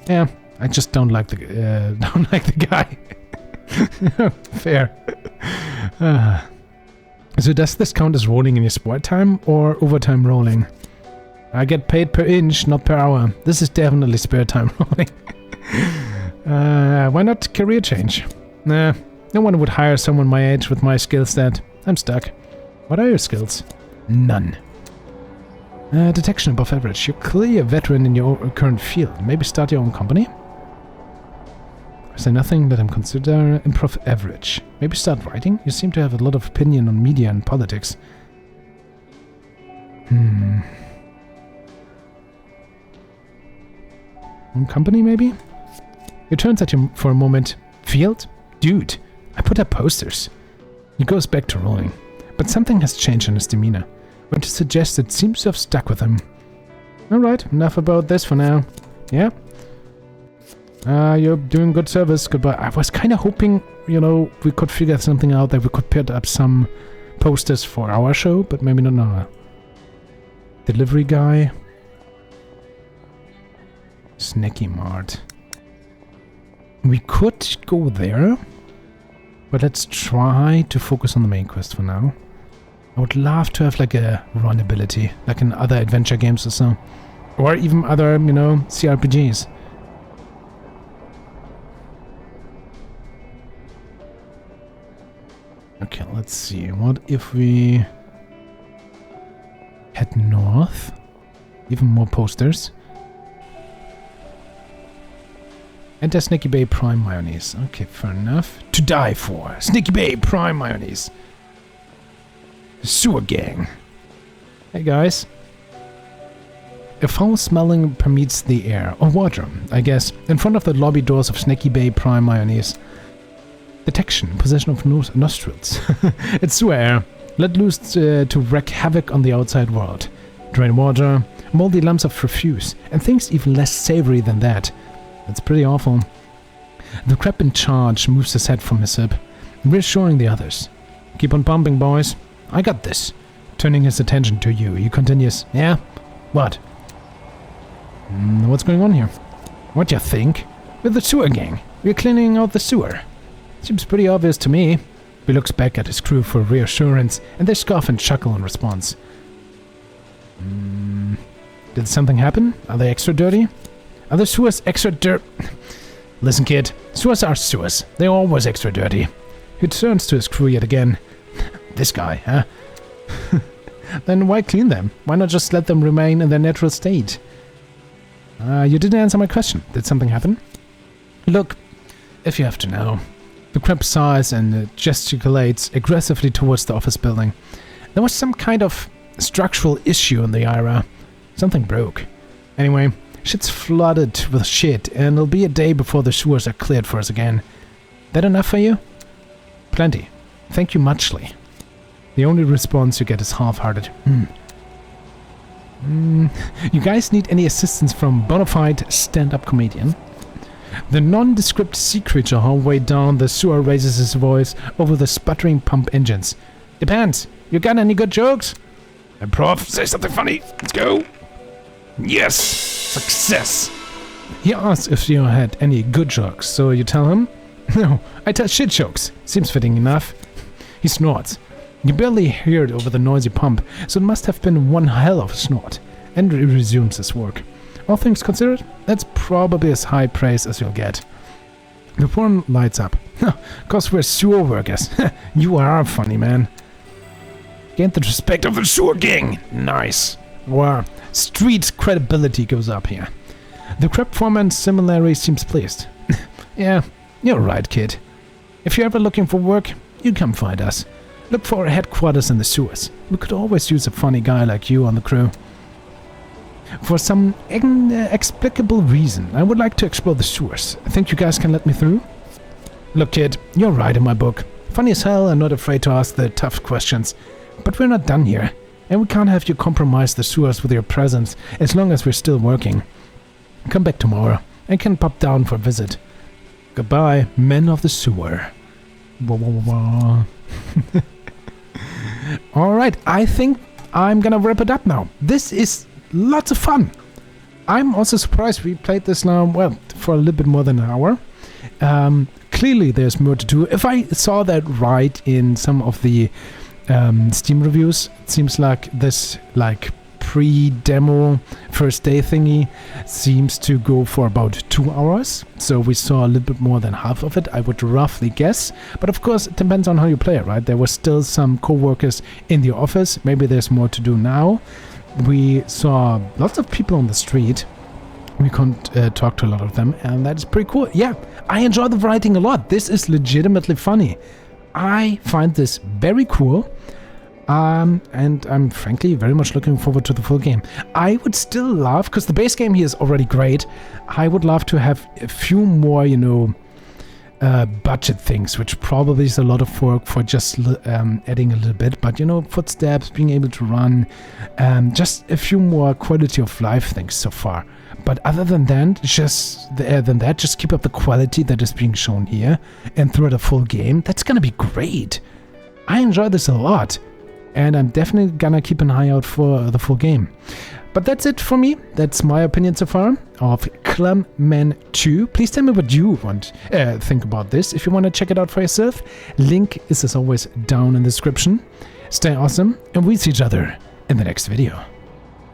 Yeah, I just don't like the guy. Fair. So does this count as rolling in your sport time or overtime rolling? I get paid per inch, not per hour. This is definitely spare time rolling. Why not career change? Nah, no one would hire someone my age with my skill set. I'm stuck. What are your skills? None. Detection above average. You're clearly a veteran in your current field. Maybe start your own company? Is there nothing that I'm consider improv average? Maybe start writing? You seem to have a lot of opinion on media and politics. Own company, maybe? He turns at you for a moment. Field? Dude, I put up posters. He goes back to rolling. But something has changed in his demeanor. Went to suggest it seems to have stuck with him. Alright, enough about this for now. Yeah? You're doing good service. Goodbye. I was kind of hoping, you know, we could figure something out that we could put up some posters for our show, but maybe not now. Delivery guy. Snacky Mart. We could go there, but let's try to focus on the main quest for now. I would love to have like a run ability, like in other adventure games or so. Or even other, you know, CRPGs. Okay, let's see. What if we head north? Even more posters. Enter Snaky Bay Prime Mayonnaise. Okay, fair enough. To die for. Snaky Bay Prime Mayonnaise. Sewer gang. Hey guys. A foul smelling permeates the air. Or water, I guess. In front of the lobby doors of Snaky Bay Prime Mayonnaise. Detection. Possession of nostrils. It's sewer air. Let loose to wreak havoc on the outside world. Drain water. Moldy lumps of refuse. And things even less savory than that. That's pretty awful. The crab in charge moves his head from his hip, reassuring the others. Keep on pumping, boys. I got this. Turning his attention to you, he continues. Yeah? What? What's going on here? What you think? We're the sewer gang. We're cleaning out the sewer. Seems pretty obvious to me. He looks back at his crew for reassurance, and they scoff and chuckle in response. Did something happen? Are they extra dirty? Are the sewers extra Listen, kid. Sewers are sewers. They're always extra dirty. He turns to his crew yet again. This guy, huh? Then why clean them? Why not just let them remain in their natural state? You didn't answer my question. Did something happen? Look, if you have to know. The crab sighs and gesticulates aggressively towards the office building. There was some kind of structural issue in the IRA. Something broke. Anyway, shit's flooded with shit, and it'll be a day before the sewers are cleared for us again. That enough for you? Plenty. Thank you muchly. The only response you get is half-hearted. You guys need any assistance from bonafide stand-up comedian? The nondescript sea creature halfway down the sewer raises his voice over the sputtering pump engines. Depends. You got any good jokes? Prof, say something funny. Let's go. Yes! Success! He asks if you had any good jokes, so you tell him? No, I tell shit jokes. Seems fitting enough. He snorts. You barely hear it over the noisy pump, so it must have been one hell of a snort. And resumes his work. All things considered, that's probably as high praise as you'll get. The phone lights up. 'Cause we're sewer workers. You are funny, man. Gained the respect of the sewer gang. Nice. Wow. Street credibility goes up here. The crab foreman similarly seems pleased. Yeah, you're right, kid. If you're ever looking for work, you come find us. Look for our headquarters in the sewers. We could always use a funny guy like you on the crew. For some inexplicable reason, I would like to explore the sewers. Think you guys can let me through? Look, kid, you're right in my book. Funny as hell and not afraid to ask the tough questions. But we're not done here. And we can't have you compromise the sewers with your presence as long as we're still working. Come back tomorrow. I can pop down for a visit. Goodbye, men of the sewer. Wah, wah, wah, wah. Alright, I think I'm gonna wrap it up now. This is lots of fun. I'm also surprised we played this now, well, for a little bit more than an hour. Clearly there's more to do. If I saw that right in some of the Steam reviews, it seems like this pre-demo first day thingy seems to go for about 2 hours. So we saw a little bit more than half of it, I would roughly guess. But of course, it depends on how you play it, right? There were still some co-workers in the office. Maybe there's more to do now. We saw lots of people on the street. We couldn't talk to a lot of them, and that is pretty cool. Yeah, I enjoy the writing a lot. This is legitimately funny. I find this very cool. And I'm frankly very much looking forward to the full game. I would still love, because the base game here is already great, I would love to have a few more, budget things, which probably is a lot of work for just adding a little bit, but footsteps, being able to run, just a few more quality of life things so far. But other than that, just keep up the quality that is being shown here and throughout the full game. That's gonna be great. I enjoy this a lot, and I'm definitely gonna keep an eye out for the full game. But that's it for me. That's my opinion so far of Clam Man 2. Please tell me what you think about this. If you want to check it out for yourself, link is as always down in the description. Stay awesome, and we'll see each other in the next video.